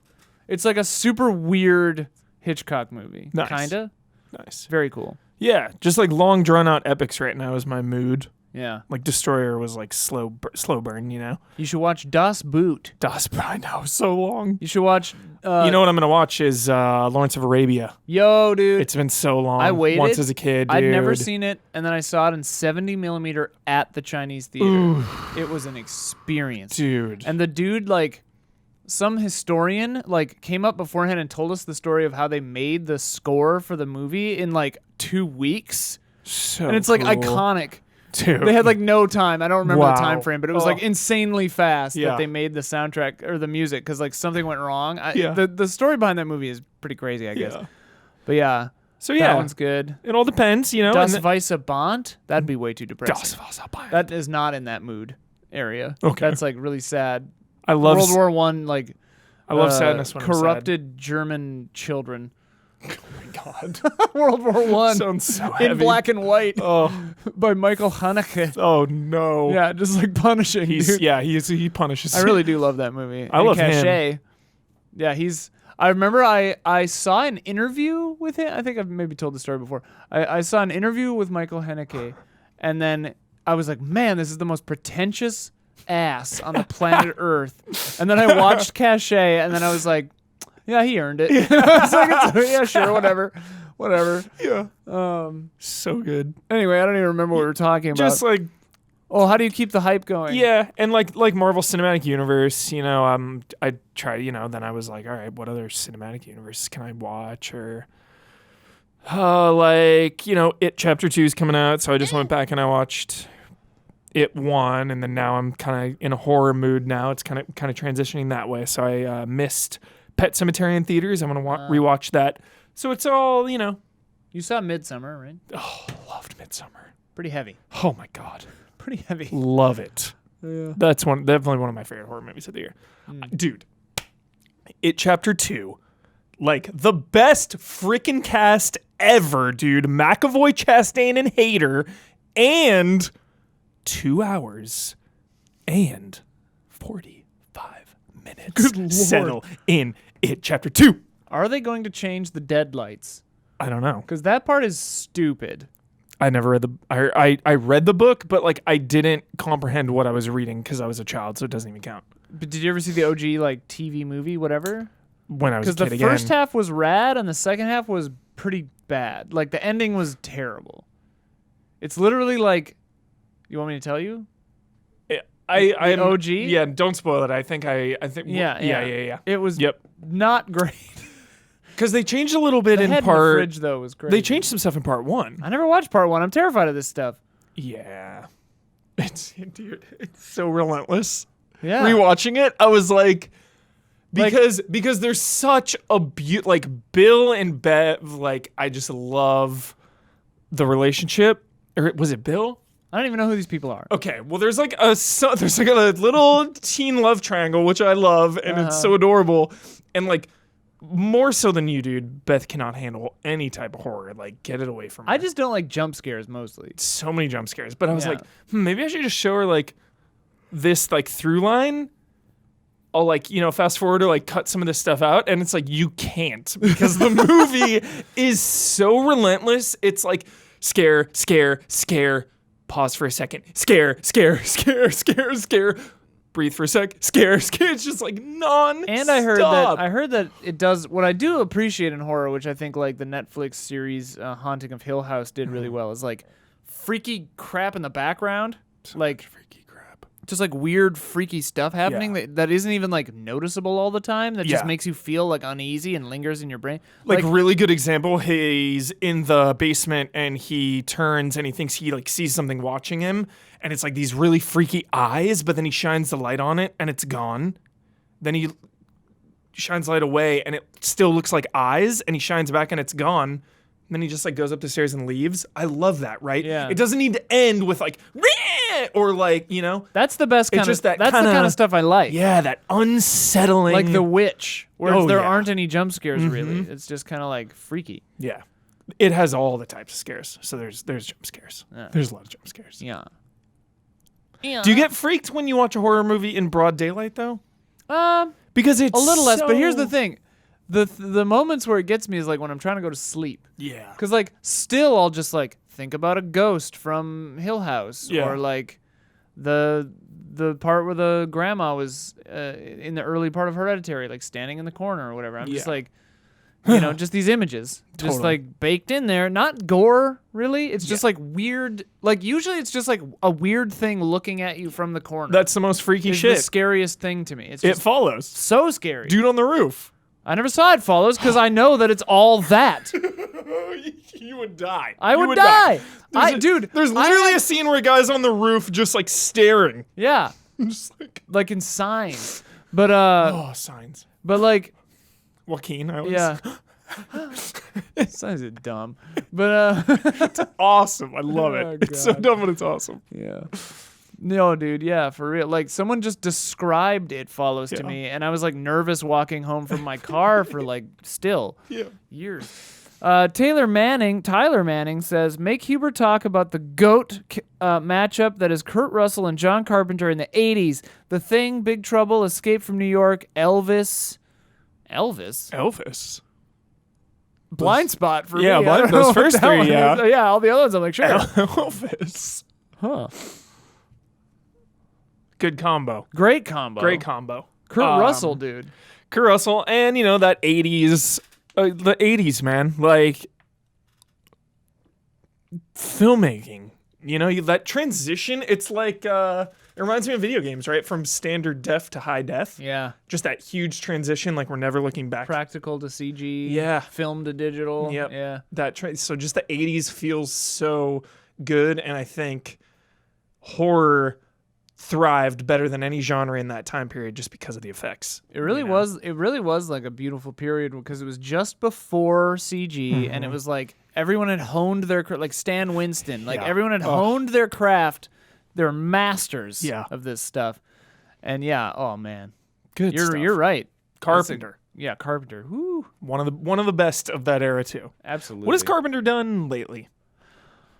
It's like a super weird Hitchcock movie. Nice. Kinda. Nice. Very cool. Yeah. Just long drawn out epics right now is my mood. Yeah. Destroyer was slow burn, you know? You should watch Das Boot. I know, so long. You should watch. You know what I'm going to watch is Lawrence of Arabia. Yo, dude. It's been so long. I waited. Once as a kid, dude. I'd never seen it, and then I saw it in 70 millimeter at the Chinese theater. Ooh. It was an experience. Dude. And the dude, some historian, came up beforehand and told us the story of how they made the score for the movie in, 2 weeks. So And it's, cool. iconic. Dude. They had no time. I don't remember the Wow. time frame, but it was insanely fast Yeah. that they made the soundtrack or the music because something went wrong. Yeah. The story behind that movie is pretty crazy, I guess. Yeah. But yeah, So yeah, that one's good. it all depends, you know. Das Weiße Band? That'd be way too depressing. Das Weiße Band. That is not in that mood area. Okay. That's really sad. I love World War One, I love sadness when I'm sad. corrupted German children. Oh my god. World War One Sounds so in heavy. black and white Oh. by Michael Haneke. Oh no. Yeah, just punishing. Dude. He punishes. I really do love that movie. I love him. Cachet. Yeah, I remember I saw an interview with him. I think I've maybe told the story before. I saw an interview with Michael Haneke, and then I was like, man, this is the most pretentious ass on the planet Earth. And then I watched Cachet, and then I was like, yeah, he earned it. I was like, yeah, sure, whatever. Yeah. So good. Anyway, I don't even remember what we were talking about. Just how do you keep the hype going? yeah, and like Marvel Cinematic Universe, you know, I tried, you know, then I was like, all right, what other cinematic universes can I watch? Or you know, It Chapter 2 is coming out, so I just went back and I watched It won, and then now I'm kind of in a horror mood now. It's kind of transitioning that way. So I missed Pet Sematary in theaters. I'm going to rewatch that. So it's all, You saw Midsummer, right? Oh, loved Midsummer. Pretty heavy. Oh, my God. Pretty heavy. Love it. Yeah. That's definitely one of my favorite horror movies of the year. Dude, It Chapter 2. Like, the best freaking cast ever, dude. McAvoy, Chastain, and Hader. And 2 hours and 45 minutes. Good Lord. Settle in It Chapter 2. Are they going to change the deadlights? I don't know. Because that part is stupid. I never read I read the book, but like I didn't comprehend what I was reading because I was a child, so it doesn't even count. But did you ever see the OG like TV movie, whatever? When I was a kid Because the again. first half was rad and the second half was pretty bad. Like the ending was terrible. It's literally like, you want me to tell you? I OG? Yeah, don't spoil it. I think Yeah. It was not great. Because they changed a little bit The in head in part. the fridge though was great. They changed some stuff in part 1. I never watched part 1. I'm terrified of this stuff. Yeah, it's so relentless. Yeah. Rewatching it, I was like, because there's such a like Bill and Bev. Like I just love the relationship. Or was it Bill? I don't even know who these people are. Okay, well, there's like a little teen love triangle, which I love, and it's so adorable. And like, more so than you, dude, Beth cannot handle any type of horror. Like, get it away from her. I just don't like jump scares mostly. So many jump scares. But I was Yeah. like, maybe I should just show her like this like through line. I'll like, fast forward or like cut some of this stuff out. And it's like, you can't because the movie is so relentless. It's like scare, scare, scare. Pause for a second. Scare, scare, scare, scare, scare. Breathe for a sec. Scare, scare. It's just like non. And I heard that it does what I do appreciate in horror, which I think like the Netflix series Haunting of Hill House did really well, is like freaky crap in the background, like freaky crap. just like weird freaky stuff happening that isn't even like noticeable all the time. That just makes you feel like uneasy and lingers in your brain. Like really good example. He's in the basement and he turns and he thinks he like sees something watching him. And it's like these really freaky eyes, but then he shines the light on it and it's gone. Then he shines the light away and it still looks like eyes and he shines back and it's gone. And then he just like goes up the stairs and leaves. I love that, right? Yeah. It doesn't need to end with like, or like, That's the best kind It's just of. that That's the kinda- kind of stuff I like. yeah, that unsettling. Like The Witch, where there yeah. aren't any jump scares really. It's just kind of like freaky. Yeah. It has all the types of scares. So there's jump scares. Yeah. There's a lot of jump scares. Yeah. Do you get freaked when you watch a horror movie in broad daylight though? Because it's A little less, but here's the so- thing. The moments where it gets me is like when I'm trying to go to sleep. Yeah. Because like still I'll just like think about a ghost from Hill House Yeah. or like the part where the grandma was in the early part of Hereditary, like standing in the corner or whatever. I'm just Yeah. like, just these images, just Totally. like baked in there. Not gore, really. It's just like weird. Like usually it's just like a weird thing looking at you from the corner. That's the most freaky It's shit. the scariest thing to me. It's It just follows. so scary. Dude on the roof. I never saw It Follows because I know that it's all that. You would die. I You would die. There's literally a scene where a guy's on the roof just like staring. Yeah, Just like, like in Signs. But signs. but like Joaquin, I always. yeah. Signs is dumb. But Awesome. I love it. Oh, It's so God. dumb, but it's awesome. yeah. No, dude, yeah, for real. Like someone just described It Follows to Yeah. me and I was like nervous walking home from my car for like still Yeah. years. Tyler Manning says, make Hubert talk about the GOAT matchup that is Kurt Russell and John Carpenter in the 80s. The Thing, Big Trouble, Escape from New York, Elvis. Elvis. Blind spot for Yeah, me. I don't know those what first the hell three, it yeah. is. Yeah, all the other ones I'm like, sure. Elvis. Huh. Good combo. Great combo. Great combo. Kurt Russell, dude. Kurt Russell, and that 80s, the 80s, man, like filmmaking. That transition. It's like it reminds me of video games, right? From standard def to high def. Yeah. Just that huge transition, like we're never looking back. Practical to CG. Yeah. Film to digital. Yep. Yeah. So just the 80s feels so good, and I think horror thrived better than any genre in that time period just because of the effects. It really was. It really was like a beautiful period because it was just before CG, and it was like everyone had honed their like Stan Winston, like everyone had honed their craft. They're masters of this stuff, and oh man, good stuff. You're right, Carpenter. Carpenter. Woo. One of the best of that era too. Absolutely. What has Carpenter done lately?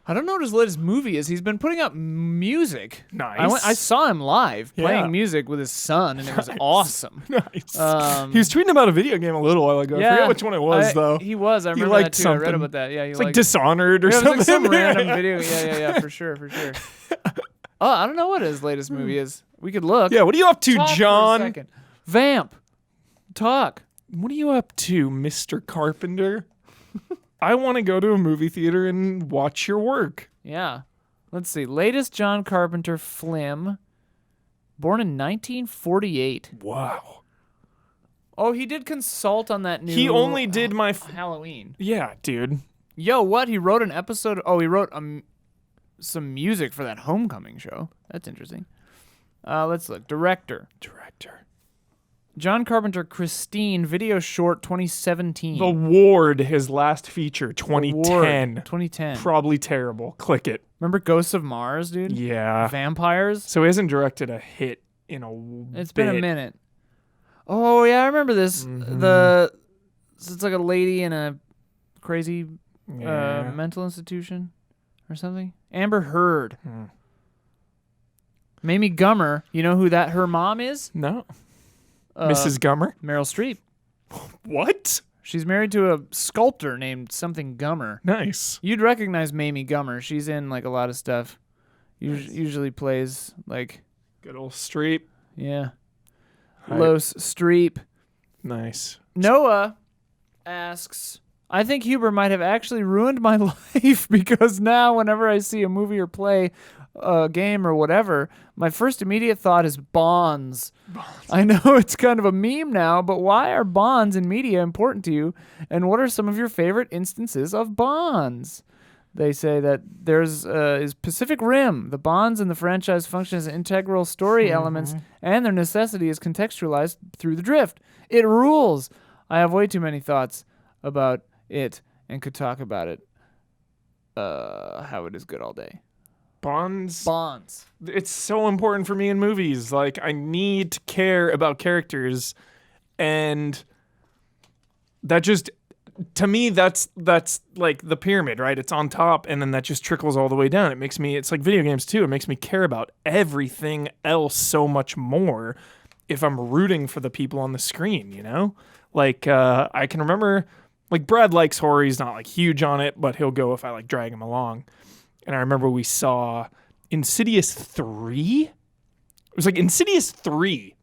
I don't know what his latest movie is. He's been putting out music. Nice. I saw him live playing music with his son, and it was awesome. Nice. He was tweeting about a video game a little while ago. I forget which one it was, though. He was. I remember liked that too. something. I read about that. Yeah, it's like Dishonored or something. something. It was like some random video. Yeah, for sure. Oh, I don't know what his latest movie is. We could look. Yeah, what are you up to, Talk John? For a second. Vamp. Talk. What are you up to, Mr. Carpenter? I want to go to a movie theater and watch your work. Yeah. Let's see. Latest John Carpenter flim. Born in 1948. Wow. Oh, he did consult on that new... He only did my... Halloween. Yeah, dude. Yo, what? He wrote an episode... Oh, he wrote some music for that Homecoming show. That's interesting. Let's look. Director. John Carpenter, Christine, video short 2017. The Ward, his last feature, 2010. 2010. Probably terrible. Click it. Remember Ghosts of Mars, dude? Yeah. Vampires? So he hasn't directed a hit in It's been a minute. Oh, yeah, I remember this. It's like a lady in a crazy mental institution or something. Amber Heard. Mamie Gummer. You know who her mom is? No. Mrs. Gummer? Meryl Streep. What? She's married to a sculptor named something Gummer. Nice. You'd recognize Mamie Gummer. She's in like a lot of stuff. Usually plays like... Good old Streep. Yeah. Los Streep. Nice. Noah asks, I think Huber might have actually ruined my life because now whenever I see a movie or play a game or whatever, my first immediate thought is bonds. I know it's kind of a meme now, but why are bonds in media important to you? And what are some of your favorite instances of bonds? They say that there's is Pacific Rim. The bonds in the franchise function as integral story elements, and their necessity is contextualized through the drift. It rules. I have way too many thoughts about it and could talk about it. How it is good all day. Bonds. It's so important for me in movies. Like, I need to care about characters, and that just, to me, that's like the pyramid, right? It's on top, and then that just trickles all the way down. It's like video games too. It makes me care about everything else so much more if I'm rooting for the people on the screen, you know? Like, I can remember, like, Brad likes horror. He's not like huge on it, but he'll go if I like drag him along. And I remember we saw Insidious 3. It was like Insidious 3.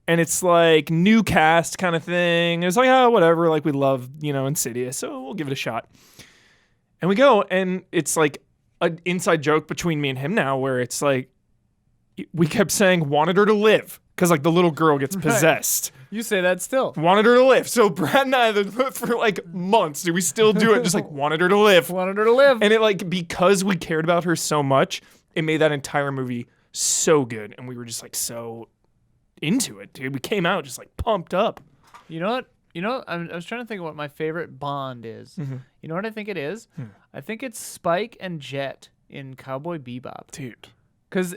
And it's like new cast kind of thing. It was like, oh, whatever. Like, we love, Insidious, so we'll give it a shot. And we go, and it's like an inside joke between me and him now where it's like, we kept saying, wanted her to live. Because, like, the little girl gets possessed. You say that still. Wanted her to live. So Brad and I, for like months, we still do it. Just like, wanted her to live. Wanted her to live. And it, like, because we cared about her so much, it made that entire movie so good. And we were just, like, so into it, dude. We came out just, like, pumped up. You know what? I was trying to think of what my favorite Bond is. Mm-hmm. You know what I think it is? I think it's Spike and Jet in Cowboy Bebop. Dude. Because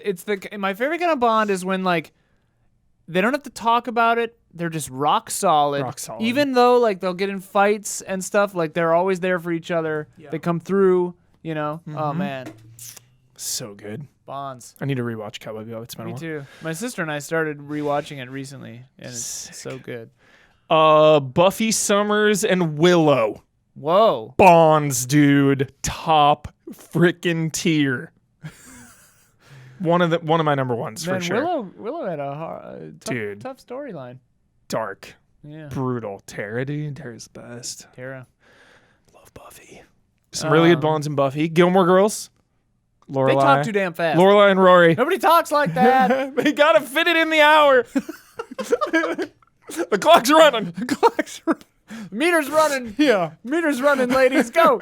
my favorite kind of Bond is when, like, they don't have to talk about it. They're just rock solid. Even though, like, they'll get in fights and stuff, like, they're always there for each other. Yeah. They come through, Oh, man. So good. Bonds. I need to rewatch Cowboy Bebop. It's been a while. Me too. My sister and I started rewatching it recently, and it's so good. Buffy Summers and Willow. Whoa. Bonds, dude. Top freaking tier. One of my number ones, for sure. Willow had a tough storyline. Dark. Yeah. Brutal. Tara, dude. Tara's the best. Tara. Love Buffy. Some really good Bonds in Buffy. Gilmore Girls. Lorelai. They talk too damn fast. Lorelai and Rory. Nobody talks like that. They gotta fit it in the hour. The clock's running. Meter's running. Yeah. Meter's running, ladies. Go.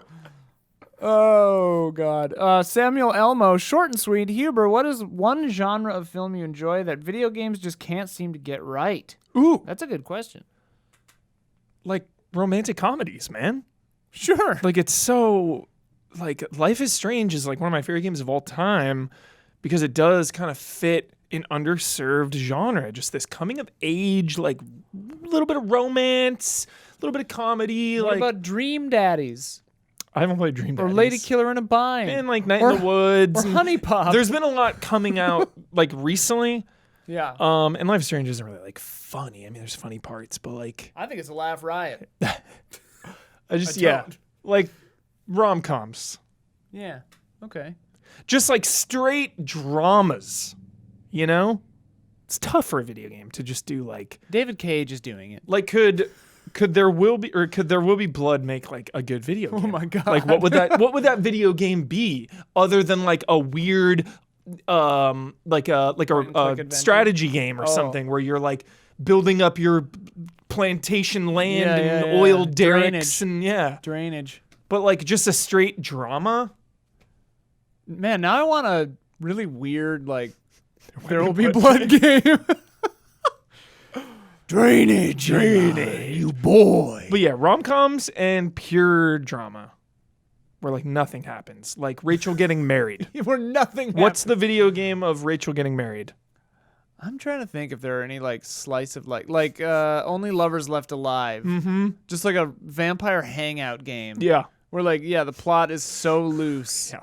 Oh, God. Samuel Elmo, short and sweet. Huber, what is one genre of film you enjoy that video games just can't seem to get right? Ooh, That's a good question. like romantic comedies, man. Sure. Like it's so like Life is Strange is like one of my favorite games of all time because it does kind of fit an underserved genre. Just this coming of age, like a little bit of romance, a little bit of comedy. What like about Dream Daddies? I haven't played Dream Daddies. Or Lady Killer in a Bind? And like Night in the Woods. Or and Honey Pop? There's been a lot coming out like recently. Yeah. And Life is Strange isn't really like funny. I mean, there's funny parts, but like I think it's a laugh riot. like rom-coms. Yeah. Okay. Just like straight dramas, you know? It's tough for a video game to just do like David Cage is doing it. like could There Will Be Blood make like a good video game? Oh my God. Like what would that video game be other than like a weird like a adventure? strategy game or something where you're like building up your plantation land and yeah. oil derricks Drainage. but like just a straight drama. Man, now I want a really weird, like, There Will Be Blood game. Drainage, you boy. But yeah, rom-coms and pure drama where like nothing happens. Like Rachel getting married. Where nothing What's the video game of Rachel getting married? I'm trying to think if there are any, like, slice of, like Only Lovers Left Alive. Mm-hmm. Just like a vampire hangout game. Yeah. Where, like, the plot is so loose. Yeah.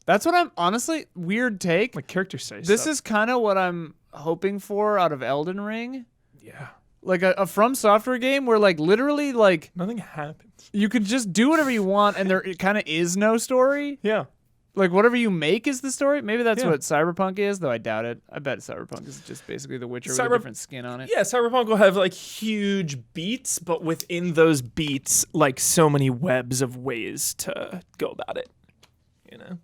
That's what I'm, honestly, weird take. Like character say This stuff. is kind of what I'm hoping for out of Elden Ring. Yeah. Like a From Software game where, like, literally, like, Nothing happens. you could just do whatever you want and there kind of is no story. Yeah. Like, whatever you make is the story. Maybe that's Yeah. what Cyberpunk is, though I doubt it. I bet Cyberpunk is just basically The Witcher with a different skin on it. Yeah, Cyberpunk will have like huge beats, but within those beats, like so many webs of ways to go about it. You know?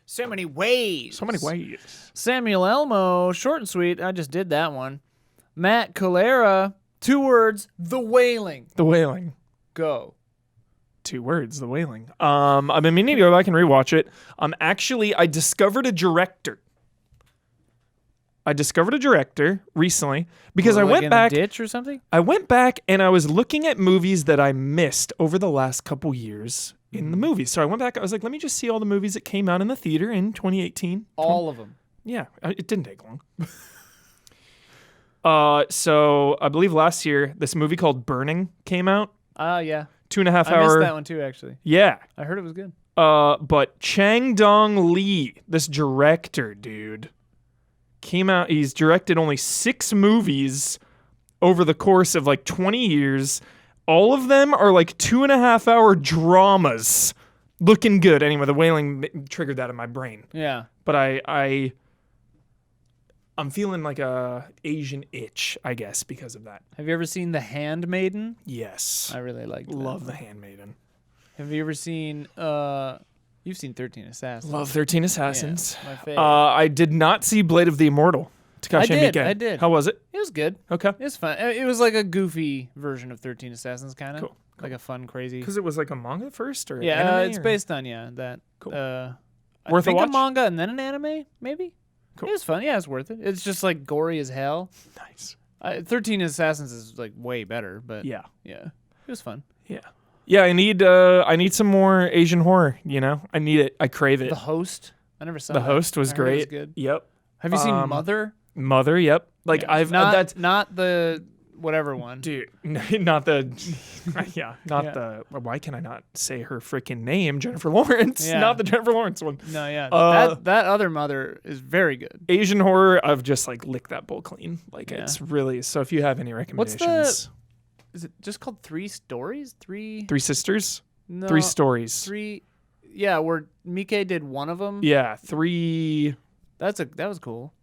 So many ways. So many ways. Samuel Elmo, short and sweet. I just did that one. Matt Calera, 2 words, The Wailing. The Wailing. Go. 2 words, The Wailing. I've been meaning to go back and rewatch it. I discovered a director. Recently because I Like went in back. a ditch or something? I went back and I was looking at movies that I missed over the last couple years in the movies. So I went back. I was like, let me just see all the movies that came out in the theater in 2018. All of them. Yeah, it didn't take long. So I believe last year this movie called Burning came out. Yeah. 2.5 I missed hour. that one too, actually. Yeah. I heard it was good. But Chang Dong Lee, this director, dude, came out. He's directed only 6 movies over the course of like 20 years. All of them are like 2.5 hour dramas. Looking good. Anyway, The Wailing triggered that in my brain. Yeah. But I'm feeling like a Asian itch, I guess, because of that. Have you ever seen The Handmaiden? Yes. I really liked that. Love The Handmaiden. Have you ever seen, you've seen 13 Assassins. Love 13 Assassins. Yeah, my favorite. I did not see Blade of the Immortal. Takashi Miike. I did. How was it? It was good. Okay. It was fun. It was like a goofy version of 13 Assassins, kind of. Cool. Like a fun, crazy. Because it was like a manga first or Yeah, anime it's or? based on, that. Cool. I Worth a think watch? a manga and then an anime, maybe? Cool. It was fun. Yeah, it's worth it. It's just like gory as hell. Nice. 13 Assassins is like way better, but Yeah. it was fun. Yeah. Yeah, I need some more Asian horror, you know? I need it. I crave it. The Host. I never saw The that. Host was I heard it great. good. Yep. Have you seen Mother? Mother, yep. Like Yeah. I've not the whatever one. dude, not the Yeah. the why can I not say her freaking name, Jennifer Lawrence? Yeah. Not the Jennifer Lawrence one. No, yeah. Uh, that other Mother is very good. Asian horror, I've just like licked that bowl clean. Like Yeah. it's really so if you have any recommendations. Is it just called Three Stories? Three Sisters? No, 3 stories. Three. Yeah, where Mike did one of them. Yeah, 3 That was cool.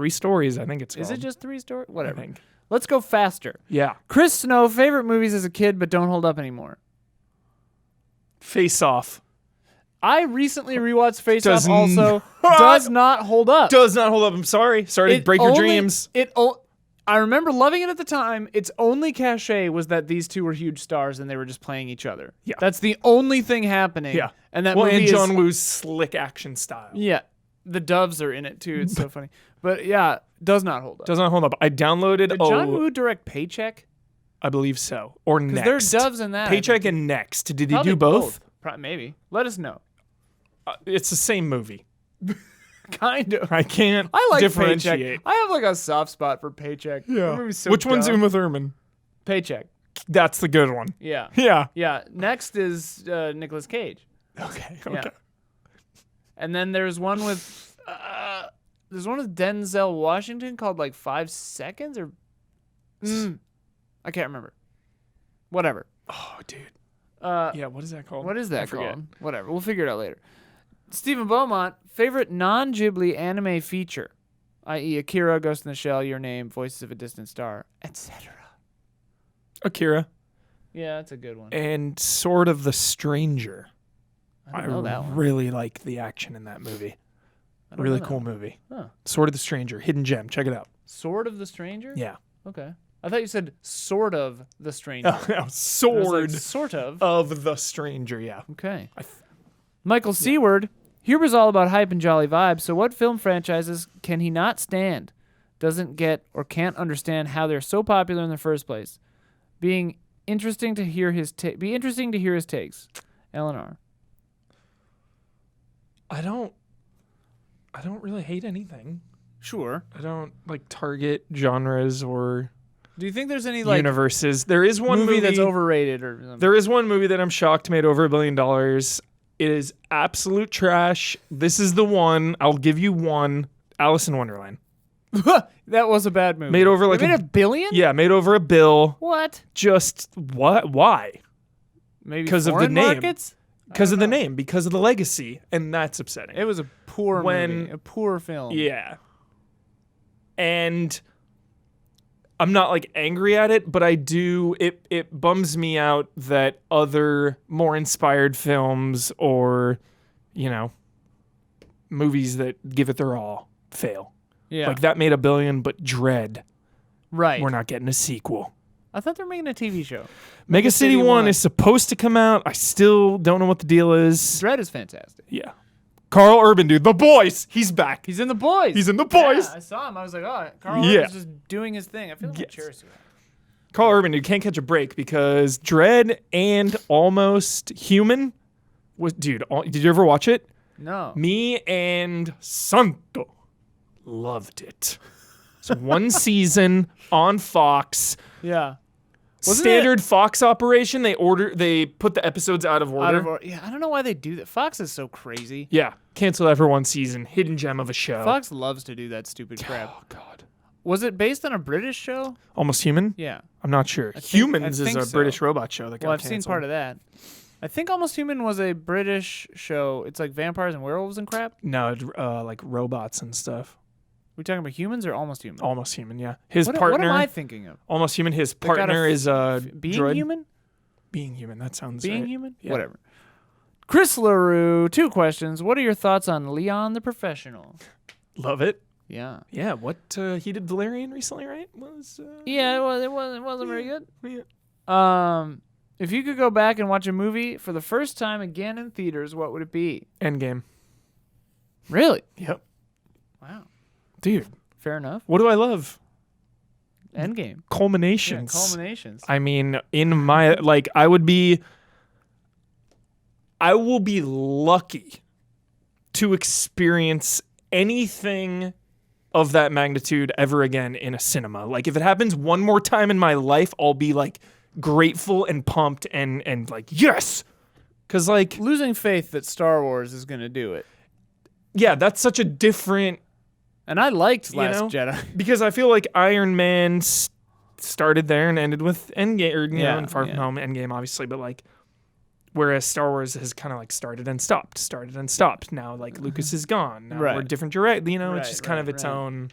stories, I think it's Is called. it just 3 stories? I Whatever. think. Let's go faster. Yeah. Chris Snow, favorite movies as a kid but don't hold up anymore. Face Off. I recently rewatched Face Off. Does Also, not- does not hold up. Does not hold up. I'm sorry. Sorry to break your dreams. I remember loving it at the time. Its only cachet was that these two were huge stars and they were just playing each other. Yeah. That's the only thing happening. Yeah. And that Well, movie and is... John Woo's slick action style. Yeah. The doves are in it, too. It's so funny. But, yeah, does not hold up. Does not hold up. I downloaded... Did John Woo direct Paycheck? I believe so. Or Next. Because there are doves in that. Paycheck and Next. Did he Probably do both? Maybe. Let us know. It's the same movie. Kind of. I can't I like differentiate. Paycheck. I have like a soft spot for Paycheck. That movie's so Which one's dumb. Uma Thurman? Paycheck. That's the good one. Yeah. Yeah. Yeah. Next is Nicolas Cage. Okay. Yeah. And then there's one with Denzel Washington called like 5 Seconds or I can't remember. Whatever. Oh, dude. Yeah, what is that called? what is that forget. called? Whatever. We'll figure it out later. Stephen Beaumont, favorite non-Ghibli anime feature, i.e. Akira, Ghost in the Shell, Your Name, Voices of a Distant Star, etc. Akira. Yeah, that's a good one. And Sword of the Stranger. I don't know that one. really like the action in that movie. I don't Really know that cool one. Movie. Huh. Sword of the Stranger. Hidden gem. Check it out. Sword of the Stranger? Yeah. Okay. I thought you said sort of the Stranger. I was like, Sword sort of. of the Stranger. Yeah. Okay. Michael Seward. Huber's all about hype and jolly vibes, so what film franchises can he not stand, doesn't get, or can't understand how they're so popular in the first place? Be interesting to hear his takes. Eleanor. I don't really hate anything. Sure. I don't like target genres or Do you think there's any like universes. There is one movie that's overrated or something? There is one movie that I'm shocked made over $1 billion. It is absolute trash. This is the one. I'll give you one. Alice in Wonderland. That was a bad movie. Made over like They made $1 billion? Yeah, made over $1 billion. What? Just what? Why? Maybe Because of the foreign name. markets? Because of the name. Because of the legacy, and that's upsetting. It was a poor movie, a poor film. Yeah. And I'm not like angry at it, but I do it bums me out that other more inspired films or, you know, movies that give it their all fail. Yeah. Like that made $1 billion, but Dread, right. we're not getting a sequel. I thought they were making a TV show. Mega City 1 is supposed to come out. I still don't know what the deal is. Dread is fantastic. Yeah. Carl Urban, dude. The Boys. He's back. He's in The Boys. He's in The Boys. Yeah, I saw him. I was like, oh, Carl Yeah. Urban's just doing his thing. I feel like Yes. cheers to that. Carl Urban, dude, can't catch a break because Dread and Almost Human was, dude, did you ever watch it? No. Me and Santo loved it. So one season on Fox. Yeah. Wasn't Standard Fox operation. They put the episodes out of order. Yeah, I don't know why they do that. Fox is so crazy. Yeah, cancel that for one season. Hidden gem of a show. Fox loves to do that stupid crap. Oh God. Was it based on a British show? Almost Human? Yeah. I'm not sure. I think Humans is a so. British robot show that got Well, I've canceled. seen part of that. I think Almost Human was a British show. It's like vampires and werewolves and crap. No, like robots and stuff. We talking about humans or Almost Human? Almost Human, yeah. His What partner. am I thinking of? Almost Human. His They got a partner is Being Dread. Human? Being Human. That sounds Being right. Human? Yeah. Whatever. Chris LaRue, 2 questions. What are your thoughts on Leon the Professional? Love it. Yeah. Yeah. What he did Valerian recently, right? Yeah, it wasn't very good. Yeah. If you could go back and watch a movie for the first time again in theaters, what would it be? Endgame. Really? Yep. Wow. Dude, Fair enough. what do I love? Endgame. Yeah, Culminations. culminations. I mean, in my I will be lucky to experience anything of that magnitude ever again in a cinema. Like if it happens one more time in my life, I'll be like grateful and pumped and like yes. Cuz like Losing faith that Star Wars is going to do it. yeah, that's such a different And I liked Last know? Jedi. because I feel like Iron Man started there and ended with Endgame, or, you know, and Far From Home, Endgame, obviously, but like, whereas Star Wars has kind of like started and stopped. Now, like, Lucas is gone. Now Right. we're different direct, you know, it's Right, just kind of right, its right. own,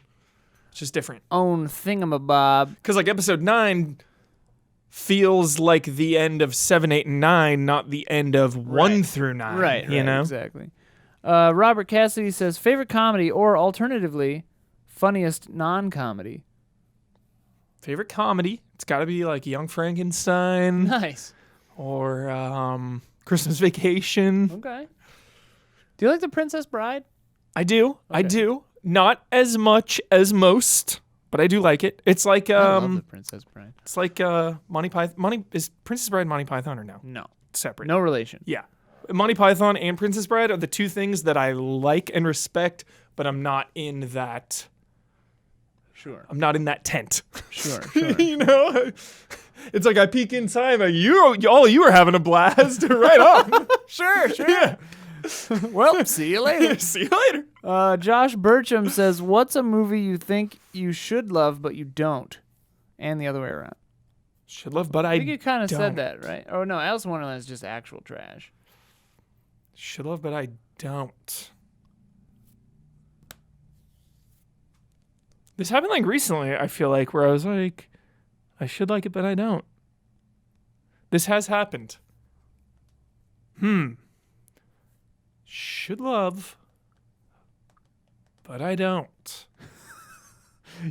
it's just different. Own thingamabob. Because like episode 9 feels like the end of 7, 8, and 9, not the end of 1 through 9. Right, you know? exactly. Robert Cassidy says, favorite comedy or alternatively, funniest non-comedy. Favorite comedy? It's got to be like Young Frankenstein Nice. or Christmas Vacation. Okay. Do you like The Princess Bride? I do. I Okay. do. Not as much as most, but I do like it. It's like I love The Princess Bride. it's like Monty Python. Is Princess Bride Monty Python or no? No. Separate. No relation. Yeah. Monty Python and Princess Bride are the two things that I like and respect, but I'm not in that. Sure. I'm not in that tent. Sure. You know, it's like I peek inside, like you were having a blast. Right on. Sure. Yeah. Well, see you later. See you later. Josh Burcham says, "What's a movie you think you should love but you don't?" And the other way around. Should love, but I think you kind of don't. said that, right? Oh no, Alice in Wonderland is just actual trash. Should love, but I don't. This happened like recently, I feel like, where I was like, I should like it, but I don't. This has happened. Should love, but I don't.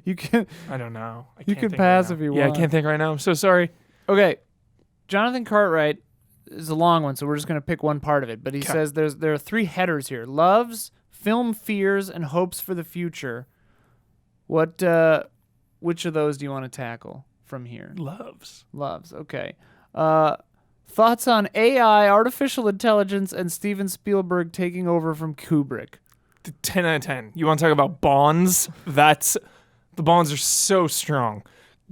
You can I don't know. You can pass if you Yeah, I want. can't think right now. I'm so sorry. Okay. Jonathan Cartwright is a long one, so we're just going to pick one part of it. But he says there are 3 headers here: loves, film fears, and hopes for the future. What? Which of those do you want to tackle from here? Loves. Loves. Okay. Thoughts on AI, artificial intelligence, and Steven Spielberg taking over from Kubrick? 10 out of 10. You want to talk about bonds? The bonds are so strong.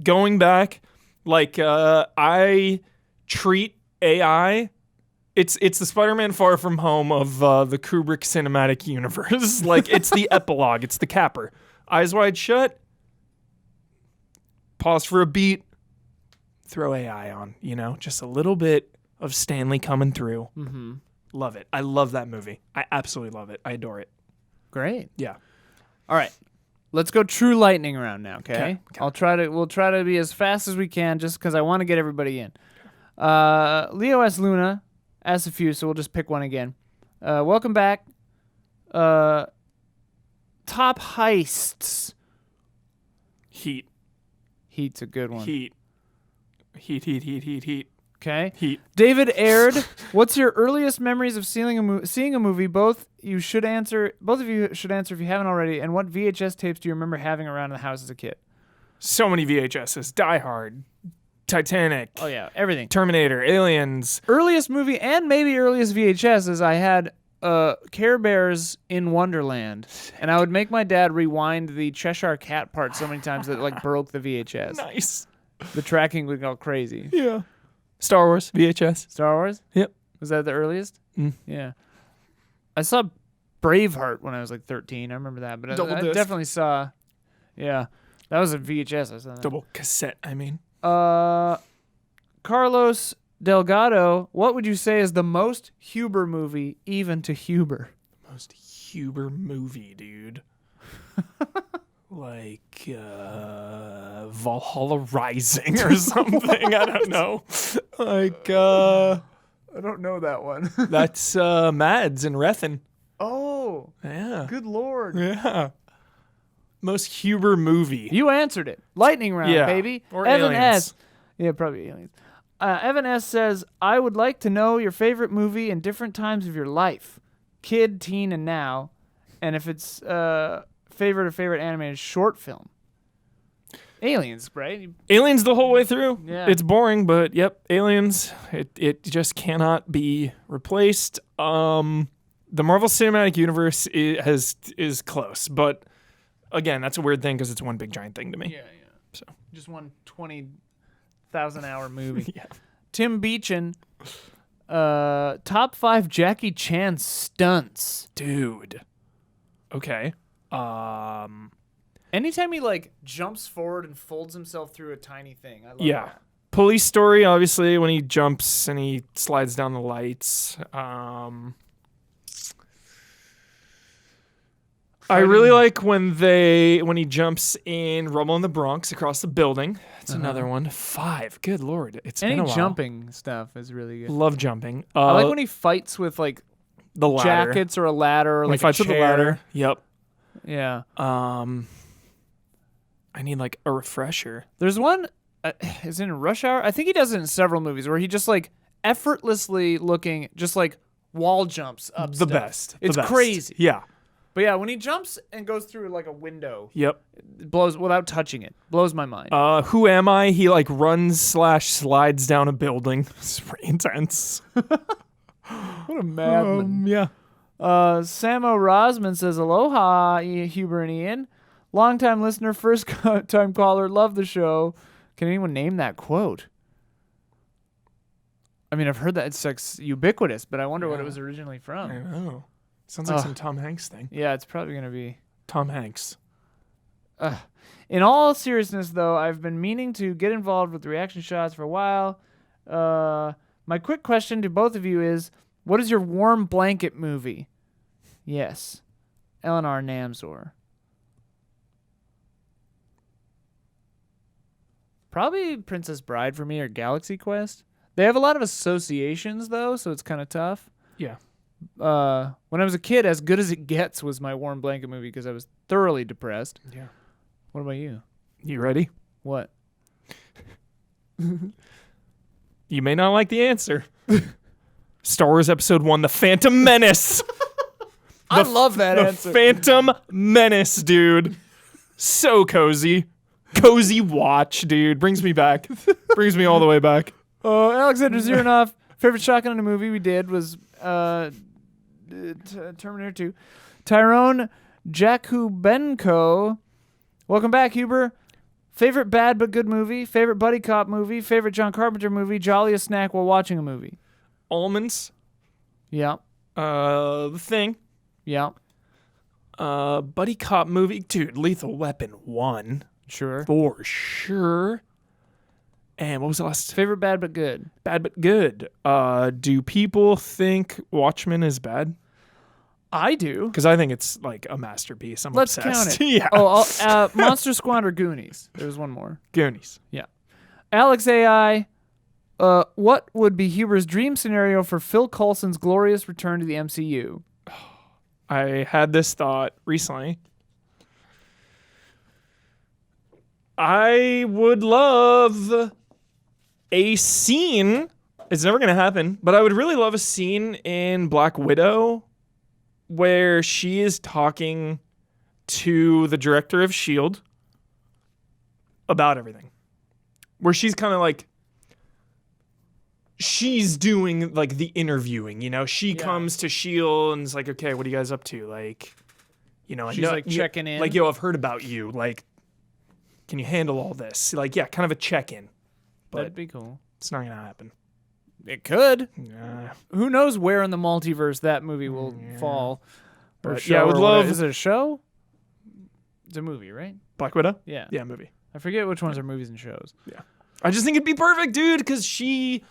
Going back, like I treat AI. It's the Spider-Man Far From Home of the Kubrick cinematic universe. Like it's the epilogue. It's the capper. Eyes wide shut. Pause for a beat. Throw AI on. You know, just a little bit of Stanley coming through. Mm-hmm. Love it. I love that movie. I absolutely love it. I adore it. Great. Yeah. All right. Let's go true lightning round now, okay? Okay. We'll try to be as fast as we can just because I want to get everybody in. Leo S. Luna asked a few, so we'll just pick one again. Welcome back. Top heists. Heat. Heat's a good one. Heat. Okay. Heat. David Aird, what's your earliest memories of seeing a movie? Both of you should answer if you haven't already. And what VHS tapes do you remember having around the house as a kid? So many VHSs. Die Hard. Titanic. Oh yeah, everything. Terminator. Aliens. Earliest movie and maybe earliest VHS is I had Care Bears in Wonderland, and I would make my dad rewind the Cheshire Cat part so many times that it like broke the VHS. Nice. The tracking would go crazy. Yeah. Star Wars. VHS. Star Wars? Yep. Was that the earliest? Mm. Yeah. I saw Braveheart when I was like 13. I remember that, but Double I disc. definitely saw. Yeah, that was a VHS. I saw that. Double cassette, I mean. Carlos Delgado, what would you say is the most Huber movie, even to Huber? Most Huber movie, dude. Like Valhalla Rising or something. I don't know. Like I don't know that one. that's Mads and Rethen. Oh, Yeah. good lord. Yeah. Most Huber movie. You answered it. Lightning round, Yeah. baby. Or Evan aliens. S. Yeah, probably aliens. Evan S. says, I would like to know your favorite movie in different times of your life. Kid, teen, and now. And if it's favorite animated short film. Aliens, right? Aliens the whole way through. Yeah. It's boring, but yep, Aliens. It just cannot be replaced. The Marvel Cinematic Universe is close, but again, that's a weird thing because it's one big giant thing to me. Yeah. So Just one 20,000-hour movie. yeah. Tim Beechin, top 5 Jackie Chan stunts. Dude. Okay. Anytime he like jumps forward and folds himself through a tiny thing, I love Yeah. that. Police Story, obviously, when he jumps and he slides down the lights. I really like when he jumps in Rumble in the Bronx across the building. That's another one. 5. Good lord. It's been a Any while. jumping stuff is really good. Love jumping. I like when he fights with like the ladder. jackets or a ladder or When like he fights a with the chair. ladder. Yep. Yeah. I I need like a refresher. There's one. Is it in Rush Hour? I think he does it in several movies where he just like effortlessly looking, just like wall jumps up. The stuff. best. It's the best. crazy. Yeah. But yeah, when he jumps and goes through like a window, Yep. it blows without touching it. Blows my mind. Who Am I? He like runs/slides down a building. It's pretty intense. What a madman. Yeah. Samo Rosman says, aloha, Huber and Ian. Longtime listener, first time caller, love the show. Can anyone name that quote? I mean, I've heard that it's like ubiquitous, but I wonder what it was originally I from. know. Sounds like some Tom Hanks thing. Yeah, it's probably going to be. Tom Hanks. In all seriousness, though, I've been meaning to get involved with the reaction shots for a while. My quick question to both of you is, what is your warm blanket movie? Yes. Eleanor Namsor. Probably Princess Bride for me or Galaxy Quest. They have a lot of associations, though, so it's kind of tough. Yeah. When I was a kid, As Good as It Gets was my warm blanket movie because I was thoroughly depressed. Yeah. What about you? You ready? What? You may not like the answer. Star Wars Episode 1, The Phantom Menace. I love that The answer. Phantom Menace, dude. So cozy. Cozy watch, dude. Brings me back. Brings me all the way back. Alexander Zirinov, favorite shotgun in a movie we did was Terminator 2. Tyrone Jakubenko. Welcome back, Huber. Favorite bad but good movie. Favorite buddy cop movie. Favorite John Carpenter movie. Jolliest snack while watching a movie. Almonds. Yeah. The Thing. Yeah. Buddy cop movie. Dude, Lethal Weapon 1. Sure. For sure. And what was the last? Favorite bad but good. Bad but good. Do people think Watchmen is bad? I do. Because I think it's like a masterpiece. I'm Let's obsessed. count it. Yeah. Oh, Monster Squad or Goonies. There was one more. Goonies. Yeah. Alex AI. What would be Huber's dream scenario for Phil Coulson's glorious return to the MCU? I had this thought recently. I would love a scene. It's never going to happen, but I would really love a scene in Black Widow where she is talking to the director of S.H.I.E.L.D. about everything. Where she's kind of like, she's doing like the interviewing, you know? She comes to S.H.I.E.L.D. and is like, okay, what are you guys up to? Like, you know, She's like checking in. Like, yo, I've heard about you. Like, can you handle all this? Like, yeah, kind of a check-in. But That'd be cool. it's not going to happen. It could. Nah. Who knows where in the multiverse that movie will fall? Or But, show yeah, I would or whatever. love- Is it a show? It's a movie, right? Black Widow? Yeah. Yeah, movie. I forget which ones are movies and shows. Yeah. I just think it'd be perfect, dude, because she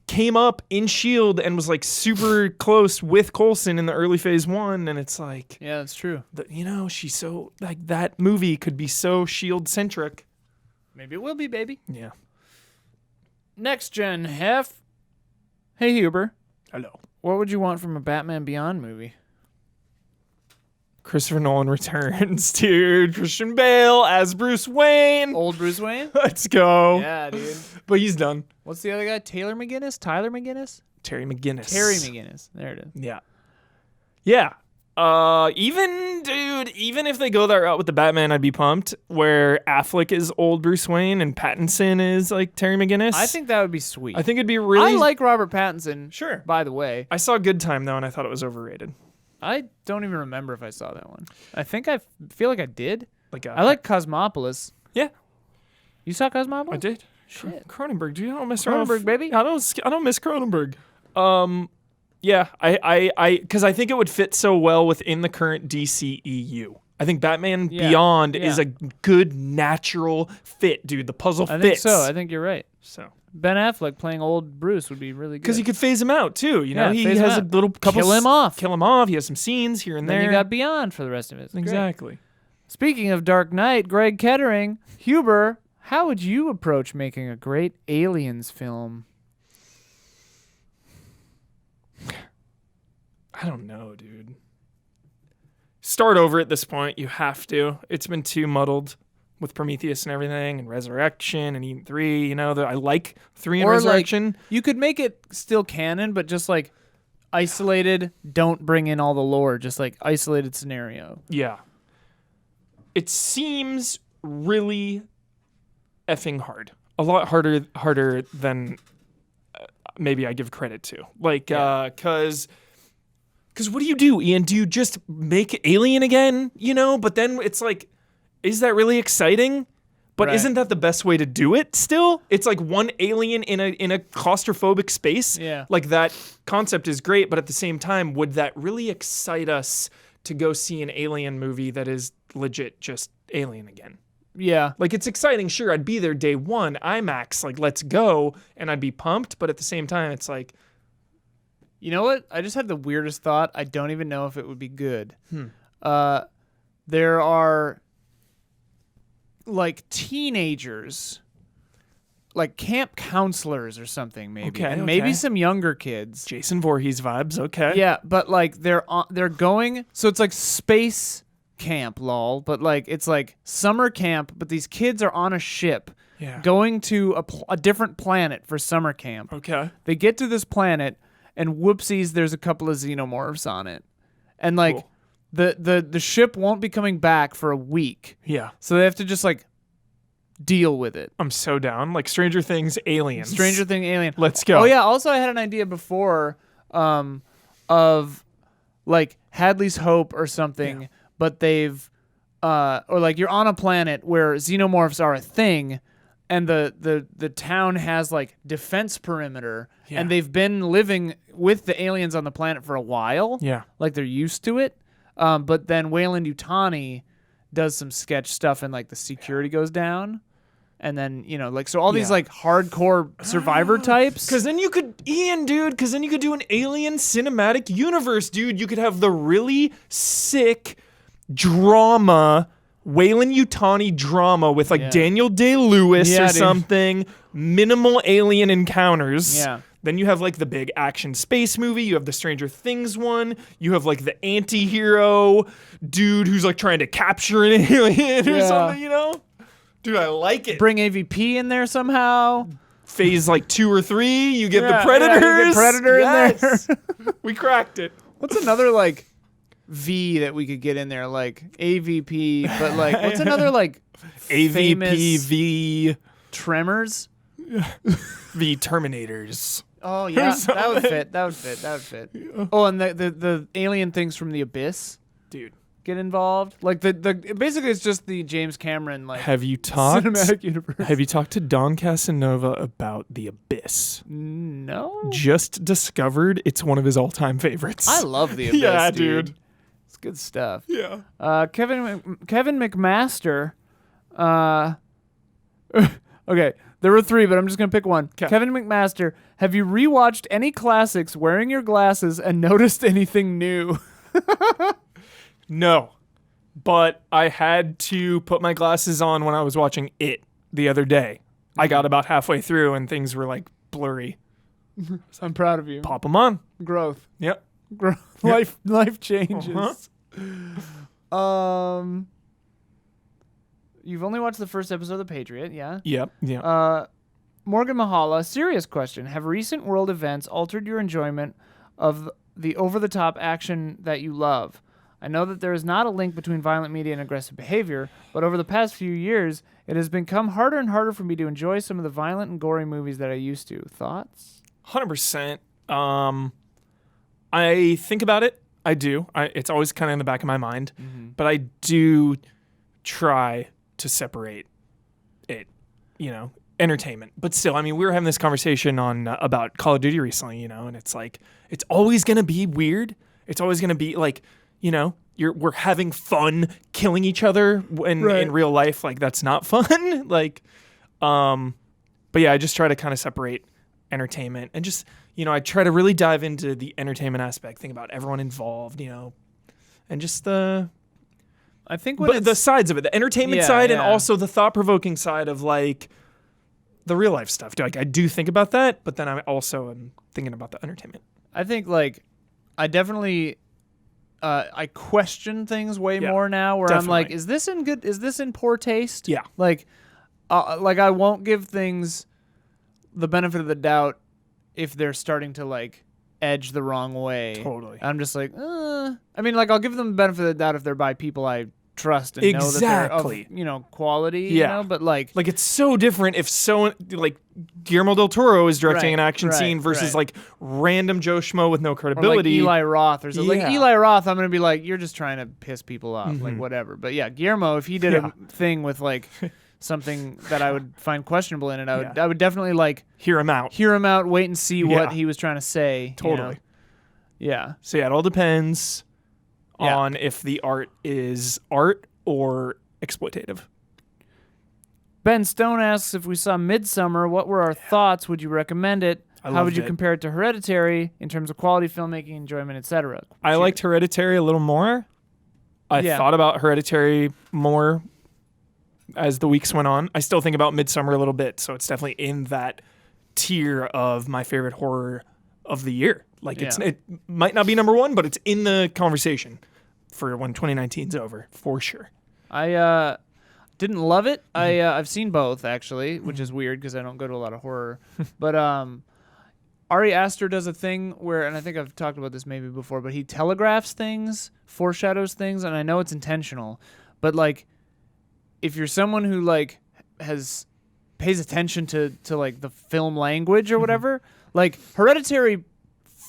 came up in S.H.I.E.L.D. and was like super close with Coulson in the early phase 1, and it's like, Yeah, that's true. you know, she's so, like, that movie could be so S.H.I.E.L.D.-centric. Maybe it will be, baby. Yeah. Next gen Hef. Hey, Huber. Hello. What would you want from a Batman Beyond movie? Christopher Nolan returns, dude. Christian Bale as Bruce Wayne. Old Bruce Wayne? Let's go. Yeah, dude. But he's done. What's the other guy? Tyler McGinnis? Terry McGinnis. Terry McGinnis. There it is. Yeah. Yeah. Even if they go that route with the Batman, I'd be pumped. Where Affleck is old Bruce Wayne and Pattinson is like Terry McGinnis. I think that would be sweet. I think it'd be really. I like Robert Pattinson. Sure. By the way, I saw Good Time though, and I thought it was overrated. I don't even remember if I saw that one. I think I feel like I did. Like I like Cosmopolis. Yeah, You saw Cosmopolis? I did. Shit. Cronenberg, dude. I don't miss Cronenberg, baby. I don't miss Cronenberg. Yeah, because I think it would fit so well within the current DCEU. I think Batman Beyond is a good natural fit, dude. The puzzle fits. I think so. I think you're right. So Ben Affleck playing old Bruce would be really good. because you could phase him out too. You know, Yeah, he phase him has a out. little couple. Kill him off. Kill him off. He has some scenes here and then there. you got Beyond for the rest of it. It's great. Exactly. Speaking of Dark Knight, Greg Kettering, Huber, how would you approach making a great Aliens film? I don't know, dude. Start over at this point. You have to. It's been too muddled. with Prometheus and everything, and Resurrection, and Eden 3. You know, I like 3 and Or Resurrection. like you could make it still canon, but just like isolated. Don't bring in all the lore. Just like isolated scenario. Yeah. It seems really effing hard. A lot harder than maybe I give credit to. Like, because what do you do, Ian? Do you just make Alien again? You know, but then it's like, is that really exciting? But Right. isn't that the best way to do it still? It's like one alien in a claustrophobic space. Yeah. Like that concept is great, but at the same time, would that really excite us to go see an Alien movie that is legit just Alien again? Yeah. Like, it's exciting, sure, I'd be there day one, IMAX, like, let's go, and I'd be pumped, but at the same time, it's like... You know what? I just had the weirdest thought. I don't even know if it would be good. There are, like, teenagers, like camp counselors or something, maybe. Okay, and maybe okay. some younger kids. Jason Voorhees vibes, okay. Yeah, but, like, they're going... So it's, like, space camp, lol. But, like, it's, like, summer camp, but these kids are on a ship Yeah. going to a different planet for summer camp. Okay. They get to this planet, and whoopsies, there's a couple of xenomorphs on it. And, like, Cool. the ship won't be coming back for a week. Yeah. So they have to just, like, deal with it. I'm so down. Like, Stranger Things, Aliens. Stranger Thing, Alien. Let's go. Oh, yeah. Also, I had an idea before of, like, Hadley's Hope or something, but they've... or, like, you're on a planet where xenomorphs are a thing, and the town has, like, defense perimeter, Yeah. and they've been living with the aliens on the planet for a while. Yeah. Like, they're used to it. But then Wayland Yutani does some sketch stuff, and, like, the security goes down. And then, you know, like, so all these, Yeah. like, hardcore survivor types. Because then you could, Ian, dude, because then you could do an Alien cinematic universe, dude. You could have the really sick drama, Wayland Yutani drama with, like, Yeah. Daniel Day-Lewis Yeah, or dude. something. Minimal alien encounters. Yeah. Then you have, like, the big action space movie. You have the Stranger Things one. You have, like, the anti-hero dude who's, like, trying to capture an alien or Yeah. something, you know? Dude, I like it. Bring AVP in there somehow. Phase, like, 2 or 3, you get Yeah, the Predators. yeah, you get Predator in there. Yes. We cracked it. What's another, like, V that we could get in there? Like, AVP, but, like, what's another, like, famous AVPV Tremors? the Terminators. Oh, yeah. That would fit. That would fit. Oh, and the alien things from the Abyss Dude, get involved. Like, basically, it's just the James Cameron, like, have you talked cinematic universe. Have you talked to Don Casanova about The Abyss? No. Just discovered it's one of his all-time favorites. I love the Abyss, Yeah, dude. dude. It's good stuff. Yeah. Kevin McMaster. Okay, there were 3, but I'm just gonna pick one. 'Kay. Kevin McMaster, have you rewatched any classics wearing your glasses and noticed anything new? No. But I had to put my glasses on when I was watching It the other day. I got about halfway through and things were, like, blurry. I'm proud of you. Pop them on. Growth. Yep. Growth. Life changes. You've only watched the first episode of The Patriot, yeah? Yep. Yeah. Morgan Mahala, serious question. Have recent world events altered your enjoyment of the over-the-top action that you love? I know that there is not a link between violent media and aggressive behavior, but over the past few years, it has become harder and harder for me to enjoy some of the violent and gory movies that I used to. Thoughts? 100%. I think about it. I do. It's always kind of in the back of my mind. But I do try to separate it, you know, entertainment. But still, I mean, we were having this conversation on about Call of Duty recently, you know, and it's like, it's always going to be weird. It's always going to be like, you know, we're having fun killing each other when in real life, like, that's not fun. Like, but yeah, I just try to kind of separate entertainment and just, you know, I try to really dive into the entertainment aspect, think about everyone involved, you know, and just I think when the sides of it, the entertainment side and yeah. also the thought-provoking side of, like, the real life stuff. Like, I do think about that, but then I also am thinking about the entertainment. I think, like, I definitely I question things way Yeah, more now. Where I'm like, definitely. is this in poor taste? Yeah. Like I won't give things the benefit of the doubt if they're starting to like edge the wrong way. Totally. I'm just like, I mean, like I'll give them the benefit of the doubt if they're by people I trust and know that they're of, quality. Yeah. But like it's so different if like Guillermo del Toro is directing Right, an action right, scene versus right. like random Joe Schmo with no or like credibility. Eli Roth or something. Yeah. Like Eli Roth, I'm gonna be like, you're just trying to piss people off, like whatever. But yeah, Guillermo, if he did a thing with like something that I would find questionable in it, I would definitely like Hear him out. wait and see what he was trying to say. Totally. Yeah. So yeah, it all depends Yeah. on if the art is art or exploitative. Ben Stone asks if we saw Midsummer, what were our thoughts? Would you recommend it? How would loved you it. compare it to Hereditary in terms of quality, filmmaking, enjoyment, etc.? I liked Hereditary a little more. I thought about Hereditary more as the weeks went on. I still think about Midsummer a little bit, so it's definitely in that tier of my favorite horror of the year. Like it might not be number one, but it's in the conversation for when 2019's over, for sure. I didn't love it. I've seen both actually, which is weird because I don't go to a lot of horror. But Ari Aster does a thing where, and I think I've talked about this maybe before, but he telegraphs things, foreshadows things, and I know it's intentional, but like if you're someone who like pays attention to like the film language or whatever, like Hereditary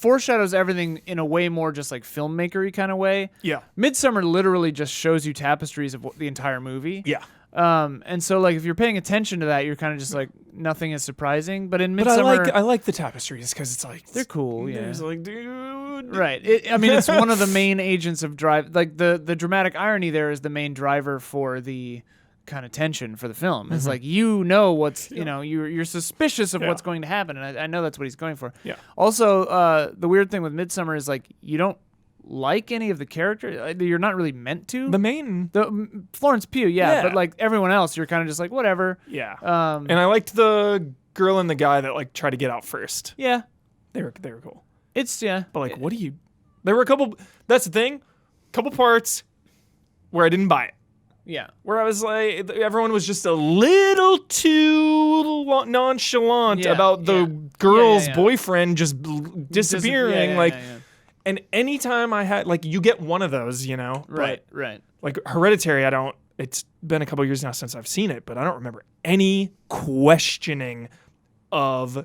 foreshadows everything in a way more just like filmmakery kind of way. Yeah. Midsummer literally just shows you tapestries of the entire movie. Yeah. And so like if you're paying attention to that, you're kind of just like nothing is surprising. But in But Midsummer, I like the tapestries because it's like they're cool. Yeah. There's like, dude. Right. I mean, it's one of the main agents of drive. Like the dramatic irony there is the main driver for the kind of tension for the film. It's like what's you're suspicious of what's going to happen, and I know that's what he's going for. Yeah. Also, the weird thing with Midsummer is like you don't like any of the characters. You're not really meant to. The Florence Pugh, but like everyone else, you're kind of just like whatever. Yeah. And I liked the girl and the guy that like tried to get out first. Yeah. They were cool. It's But like, what do you? There were a couple. That's the thing. Couple parts where I didn't buy it. Yeah. Where I was like, everyone was just a little too nonchalant about the girl's boyfriend just disappearing. And anytime I had, like, you get one of those, you know? Right. Like Hereditary, it's been a couple years now since I've seen it, but I don't remember any questioning of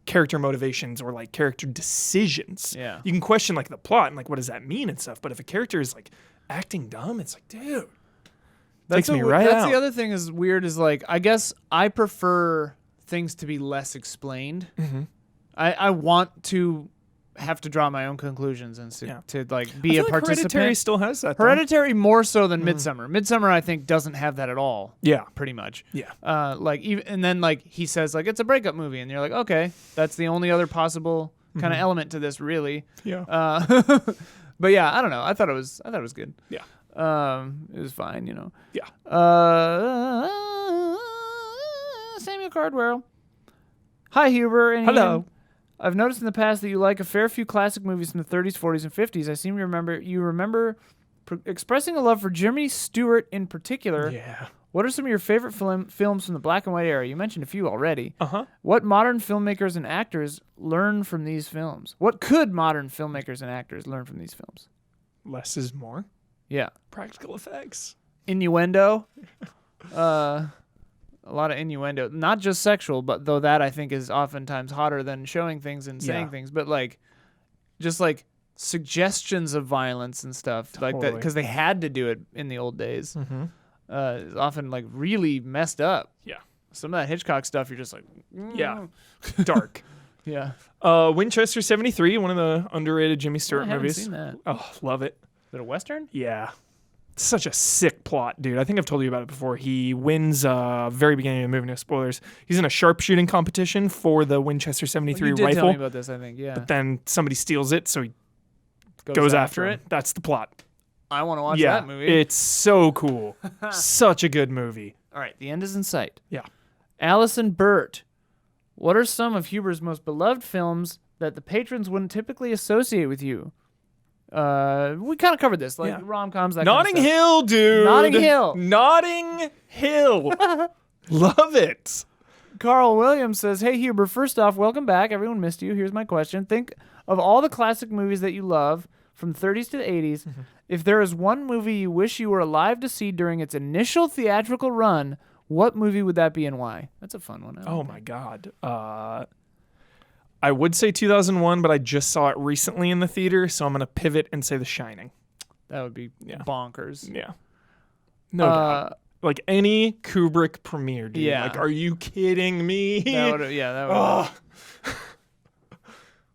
character motivations or like character decisions. Yeah. You can question like the plot and like what does that mean and stuff, but if a character is like acting dumb, it's like, dude. Takes me right That's out. the other thing is weird is like I guess I prefer things to be less explained. Mm-hmm. I want to have to draw my own conclusions and to like be a participant. Hereditary still has that. Hereditary more so than Midsummer. Midsummer I think doesn't have that at all. Yeah, pretty much. Yeah. Like even and then like he says like it's a breakup movie and you're like okay that's the only other possible kind of element to this really. Yeah. But yeah I don't know I thought it was good. Yeah. It was fine, you know. Yeah. Samuel Cardwell. Hi, Huber. And Hello. Ian. I've noticed in the past that you like a fair few classic movies from the 30s, 40s, and 50s. I seem to remember expressing a love for Jimmy Stewart in particular. Yeah. What are some of your favorite films from the black and white era? You mentioned a few already. Uh-huh. What modern filmmakers and actors learn from these films? What could modern filmmakers and actors learn from these films? Less is more. Yeah. Practical effects. Innuendo. A lot of innuendo. Not just sexual, but though that I think is oftentimes hotter than showing things and saying things. But like, just like suggestions of violence and stuff like that because they had to do it in the old days. Mm-hmm. Is often like really messed up. Yeah. Some of that Hitchcock stuff, you're just like, yeah, dark. Yeah. Winchester 73, one of the underrated Jimmy Stewart I haven't movies. seen that. Oh, love it. Is it a Western? Yeah. Such a sick plot, dude. I think I've told you about it before. He wins very beginning of the movie, no spoilers. He's in a sharpshooting competition for the Winchester 73 you did rifle. tell me about this, I think, yeah. But then somebody steals it, so he goes after it. That's the plot. I want to watch that movie. It's so cool. Such a good movie. All right, the end is in sight. Yeah. Allison Burt. What are some of Huber's most beloved films that the patrons wouldn't typically associate with you? We kind of covered this, like Yeah. rom-coms, that Notting kind of stuff. Hill, dude. Notting Hill. Notting Hill. Love it. Carl Williams says, "Hey Huber, first off, welcome back. Everyone missed you. Here's my question. Think of all the classic movies that you love from 30s to the 80s. If there is one movie you wish you were alive to see during its initial theatrical run, what movie would that be and why?" That's a fun one. Oh my God. I would say 2001, but I just saw it recently in the theater, so I'm going to pivot and say The Shining. That would be bonkers. Yeah. No doubt. Like any Kubrick premiere, dude. Yeah. Like, are you kidding me? That would.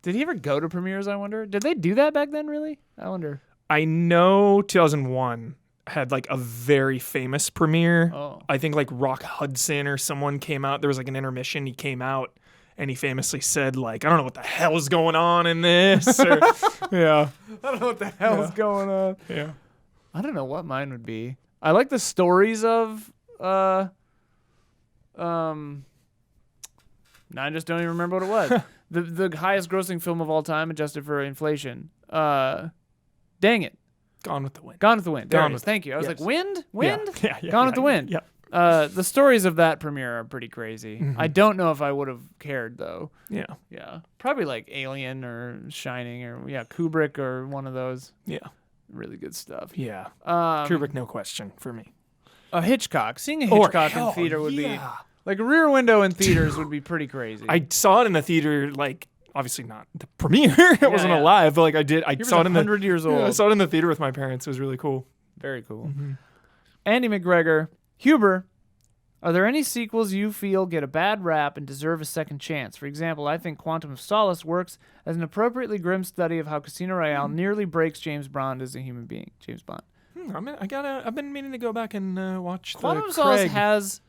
Did he ever go to premieres, I wonder? Did they do that back then, really? I wonder. I know 2001 had like a very famous premiere. Oh. I think like Rock Hudson or someone came out. There was like an intermission. He came out and he famously said like, "I don't know what the hell is going on in this." Or, yeah. I don't know what the hell is going on. Yeah. I don't know what mine would be. I like the stories of I just don't even remember what it was. the highest grossing film of all time adjusted for inflation. Dang it. Gone with the Wind. Gone with the Wind. There Gone it is. with- Thank you. I was yes. like, Wind? Yeah. Gone with the Wind. Yeah. The stories of that premiere are pretty crazy. I don't know if I would have cared though. Yeah. Yeah. Probably like Alien or Shining or Kubrick or one of those. Yeah. Really good stuff. Yeah. Um, Kubrick, no question for me. A Hitchcock. Seeing a Or Hitchcock hell, in theater would be yeah. like a Rear Window in theaters would be pretty crazy. I saw it in the theater, like obviously not the premiere. It wasn't yeah. alive, but like I he was saw it in the 100 years old. I saw it in the theater with my parents. It was really cool. Very cool. Andy McGregor. Huber, are there any sequels you feel get a bad rap and deserve a second chance? For example, I think Quantum of Solace works as an appropriately grim study of how Casino Royale nearly breaks James Bond as a human being. James Bond. I've been meaning to go back and watch Quantum the of Solace Craig. has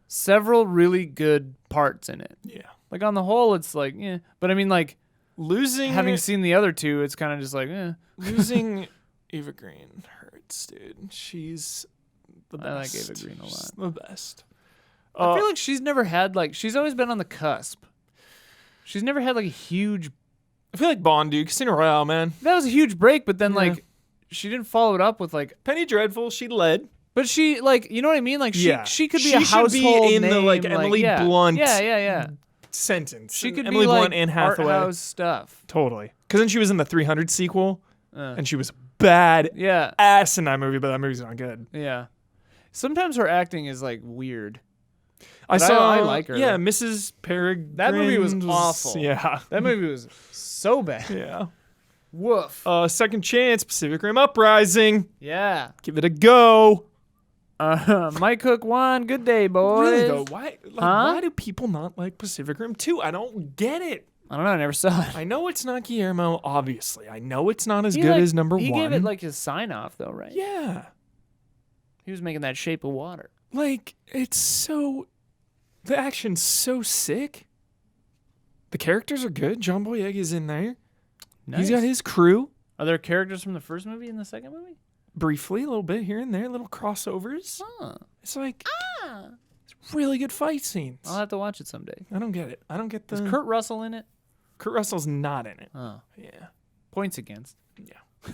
several really good parts in it. Yeah. Like on the whole, it's like, yeah. But I mean, like Losing having seen the other two, it's kind of just like, eh. losing Eva Green hurts, dude. She's the best. I like Eva Green a lot. She's the best. I feel like she's never had like she's always been on the cusp. She's never had like a huge. I feel like Bond, dude. Casino Royale, man. That was a huge break, but then Yeah. like she didn't follow it up with like. Penny Dreadful, she led. But she like you know what I mean? Like Yeah. she could be She a should household be in name, the, like, Emily yeah. Blunt Yeah. Sentence. She could Emily be Blunt like and art Hathaway. house stuff. Totally. Because then she was in the 300 sequel, and she was bad Yeah, ass in that movie, but that movie's not good. yeah. Sometimes her acting is like weird. I But I like her. Yeah, Mrs. Peregrine. That movie was awful. Yeah. That movie was so bad. Yeah. Woof. Second Chance, Pacific Rim Uprising. Yeah. Give it a go. Mike Hook won. Good day, boys. Really though, why Huh? why do people not like Pacific Rim 2? I don't get it. I don't know. I never saw it. I know it's not Guillermo, obviously. I know it's not as He, good like, as number He one. gave it like his sign off though, right? yeah. He was making that Shape of Water. Like, it's so... The action's so sick. The characters are good. John Boyega's in there. Nice. He's got his crew. Are there characters from the first movie in the second movie? Briefly, a little bit here and there, little crossovers. Huh. It's like... It's really good fight scenes. I'll have to watch it someday. I don't get it. I don't get the... Is Kurt Russell in it? Kurt Russell's not in it. Oh. Yeah. Points against. Yeah.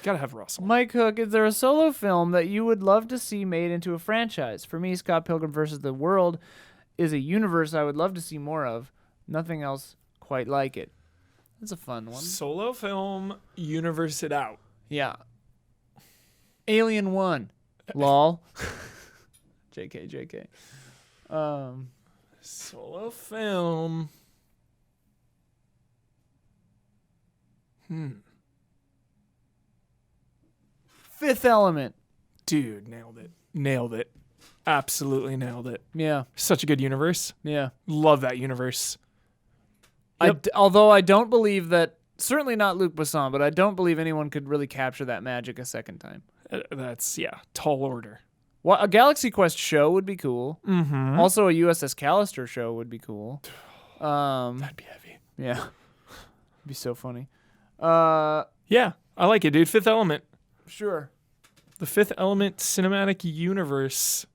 Gotta have Russell. Mike Hook, is there a solo film that you would love to see made into a franchise? For me, Scott Pilgrim vs. the World is a universe I would love to see more of. Nothing else quite like it. That's a fun one. Solo film, universe it out. Yeah. Alien 1. Lol. JK. Solo film. Fifth Element. Dude, nailed it. Nailed it. Absolutely nailed it. Yeah. Such a good universe. Yeah. Love that universe. Although I don't believe that, certainly not Luc Besson, but I don't believe anyone could really capture that magic a second time. That's, yeah, tall order. Well, a Galaxy Quest show would be cool. Mm-hmm. Also, a USS Callister show would be cool. That'd be heavy. Yeah. It'd be so funny. Yeah, I like it, dude. Fifth Element. Sure. The Fifth Element cinematic universe.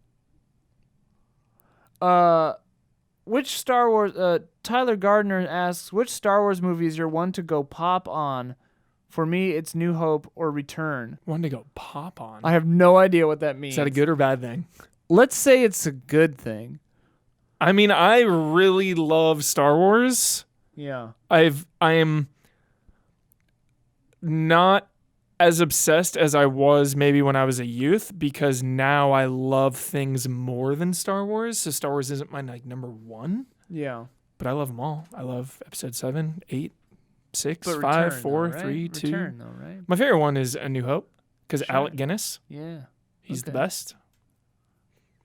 Which Star Wars... Tyler Gardner asks, which Star Wars movie is your one to go pop on For me, it's New Hope or Return. Wanted to go pop on. I have no idea what that means. Is that a good or bad thing? Let's say it's a good thing. I mean, I really love Star Wars. Yeah. I am not as obsessed as I was maybe when I was a youth, because now I love things more than Star Wars. So Star Wars isn't my number one. Yeah. But I love them all. I love episode 7, 8, 6, But 5, Return, 4, though, right? 3, 2. Return, though, right? My favorite one is A New Hope, because Sure. Alec Guinness, Yeah. he's the Okay. best.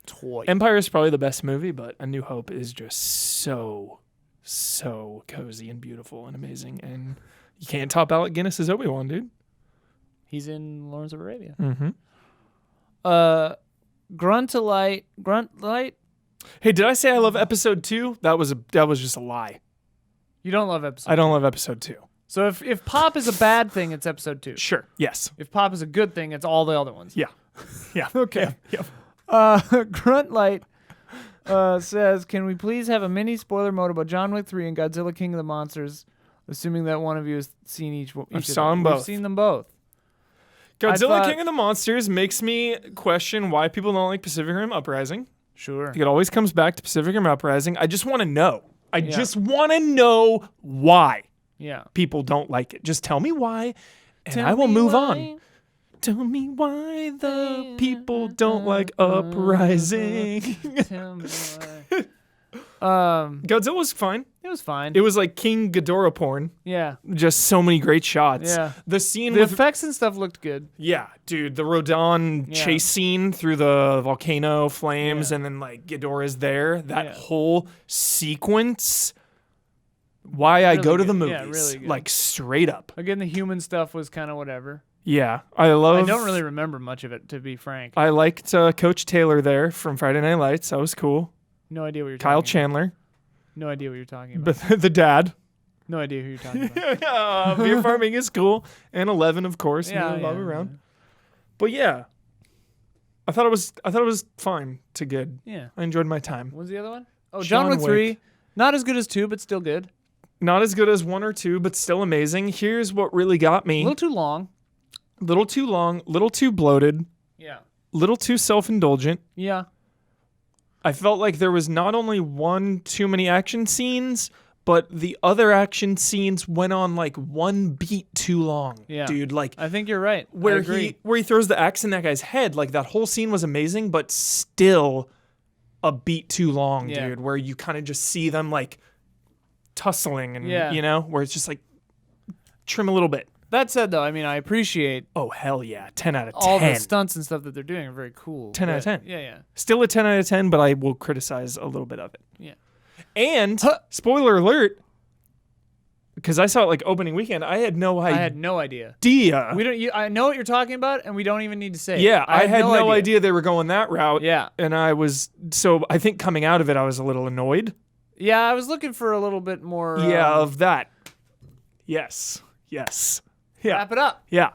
Toy. Empire is probably the best movie, but A New Hope is just so cozy and beautiful and amazing. And you can't top Alec Guinness as Obi-Wan, dude. He's in Lawrence of Arabia. Mm-hmm. Grunt-Light. Hey, did I say I love episode 2? That was just a lie. You don't love episode I don't love episode 2. So if pop is a bad thing, it's episode 2. Sure. Yes. If pop is a good thing, it's all the other ones. Yeah. Yeah. Okay. Yeah. Gruntlight says, can we please have a mini spoiler mode about John Wick 3 and Godzilla King of the Monsters, assuming that one of you has seen each of saw them. them both. We've seen them both. Godzilla King of the Monsters makes me question why people don't like Pacific Rim Uprising. Sure. It always comes back to Pacific Rim Uprising. I just want to know. I just want to know why Yeah. people don't like it. Just tell me why, and Tell I will me move why. on. Tell me why the people don't like Uprising. Tell me why. Godzilla was fine. It was fine. It was like King Ghidorah porn. Yeah. Just so many great shots. Yeah. The scene The with effects and stuff looked good. yeah, dude, the Rodan Yeah. chase scene through the volcano flames, Yeah. and then like Ghidorah's there. That Yeah. whole sequence. Why I Really go to the good. Yeah, movies, really good. like straight up. Again, the human stuff was kind of whatever. Yeah, I love. I don't really remember much of it, to be frank. I liked Coach Taylor there from Friday Night Lights. That was cool. No idea what you're Kyle talking Chandler, about. No idea what you're talking about. but the dad. No idea who you're talking about. Beer farming is cool, and 11, of course. Yeah, and Bobby yeah, Brown. But yeah, I thought it was fine to good. Yeah. I enjoyed my time. What was the other one? Oh, John John Wick Wick. 3. Not as good as 2, but still good. Not as good as 1 or 2, but still amazing. Here's what really got A me. little too long. Little too long, little too bloated, Yeah. little too self-indulgent. Yeah. I felt like there was not only one too many action scenes, but the other action scenes went on like one beat too long. Yeah. Dude, like I think you're right. I where agree. he throws the axe in that guy's head, like that whole scene was amazing, but still a beat too long, Yeah. dude, where you kind of just see them like tussling and Yeah. you know, where it's just like trim a little bit. That said, though, I mean, I appreciate Oh, hell yeah. 10 out of 10. all the stunts and stuff that they're doing are very cool. 10 out of but- 10. Yeah, yeah. Still a 10 out of 10, but I will criticize a little bit of it. Yeah. And, Huh. spoiler alert, because I saw it like opening weekend, I had no I idea. had no idea. We I know what you're talking about, and we don't even need to say it. yeah, I had no idea they were going that route. Yeah. And I think coming out of it, I was a little annoyed. Yeah, I was looking for a little bit more. Of that. Yes. Yeah. Wrap it up. Yeah.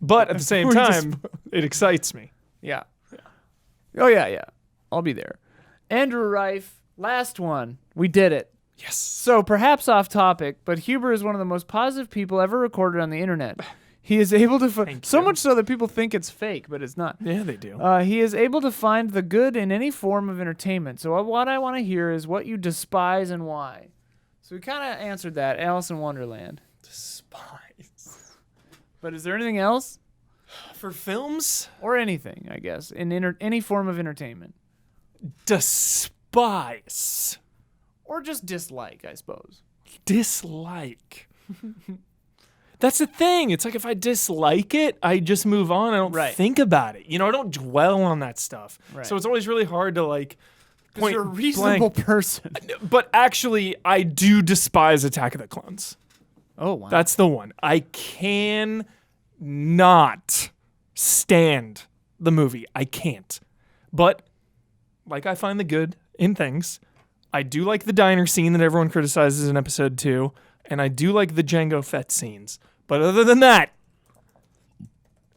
But at the same We just- time, it excites me. Yeah. Oh, yeah. I'll be there. Andrew Reif, last one. We did it. Yes. So perhaps off topic, but Huber is one of the most positive people ever recorded on the internet. He is able to so you. much so that people think it's fake, but it's not. Yeah, they do. He is able to find the good in any form of entertainment. So what I want to hear is what you despise and why. So we kind of answered that, Alice in Wonderland. Despise. But is there anything else? For films? Or anything, I guess, in any form of entertainment. Despise. Or just dislike, I suppose. Dislike. That's the thing. It's like if I dislike it, I just move on. I don't Right. think about it. You know, I don't dwell on that stuff. Right. So it's always really hard to like Because you're a reasonable person. But actually, I do despise Attack of the Clones. Oh, wow. That's the one. I can not stand the movie. I can't. But like I find the good in things. I do like the diner scene that everyone criticizes in episode 2, and I do like the Jango Fett scenes. But other than that,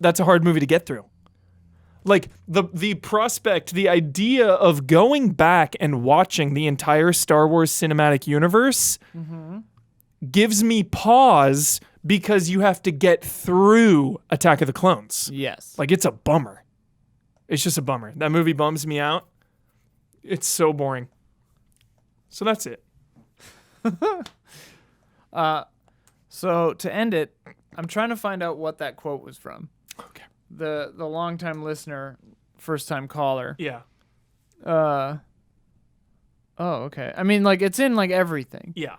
that's a hard movie to get through. Like the prospect, the idea of going back and watching the entire Star Wars cinematic universe gives me pause because you have to get through Attack of the Clones. Yes. Like, it's a bummer. It's just a bummer. That movie bums me out. It's so boring. So that's it. So to end it, I'm trying to find out what that quote was from. Okay. The longtime listener, first time caller. Yeah. Oh, okay. I mean, like, it's in like everything. Yeah.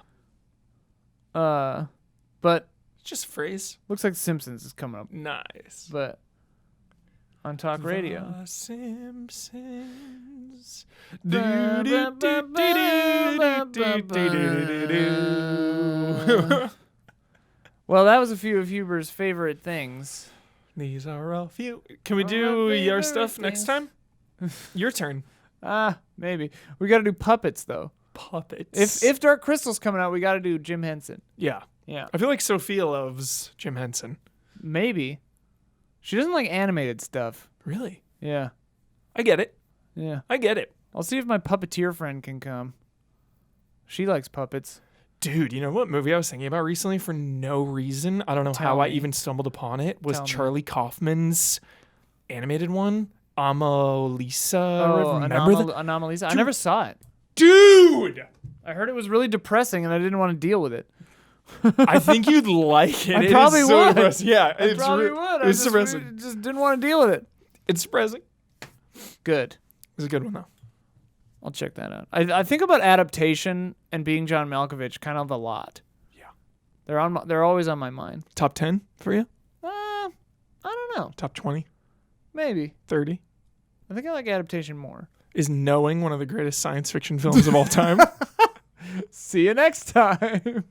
But Just a phrase. looks like Simpsons is coming up. Nice. But on talk radio. The Simpsons. Well, that was a few of Huber's favorite things. These are a few. Can we All do my your favorite stuff next things. time? Your turn. Maybe. We got to do puppets though. Puppets. If Dark Crystal's coming out, we got to do Jim Henson. Yeah. Yeah. I feel like Sophia loves Jim Henson. Maybe. She doesn't like animated stuff. Really? Yeah. I get it. Yeah. I get it. I'll see if my puppeteer friend can come. She likes puppets. Dude, you know what movie I was thinking about recently for no reason? I don't know Tell how I me. even stumbled upon it. Was Tell me. Charlie Kaufman's animated one? Lisa. Oh, Remember that? Anomalisa. I never saw it. Dude! I heard it was really depressing and I didn't want to deal with it. I think you'd like it. I It is probably so would. depressing. Yeah, I it's probably would. I It's depressing. just didn't want to deal with it. It's depressing. Good. It's a good one though. I'll check that out. I think about adaptation and being John Malkovich kind of a lot. Yeah. They're always on my mind. Top 10 for you? I don't know. Top 20? Maybe. 30? I think I like adaptation more. Is Knowing one of the greatest science fiction films of all time? See you next time.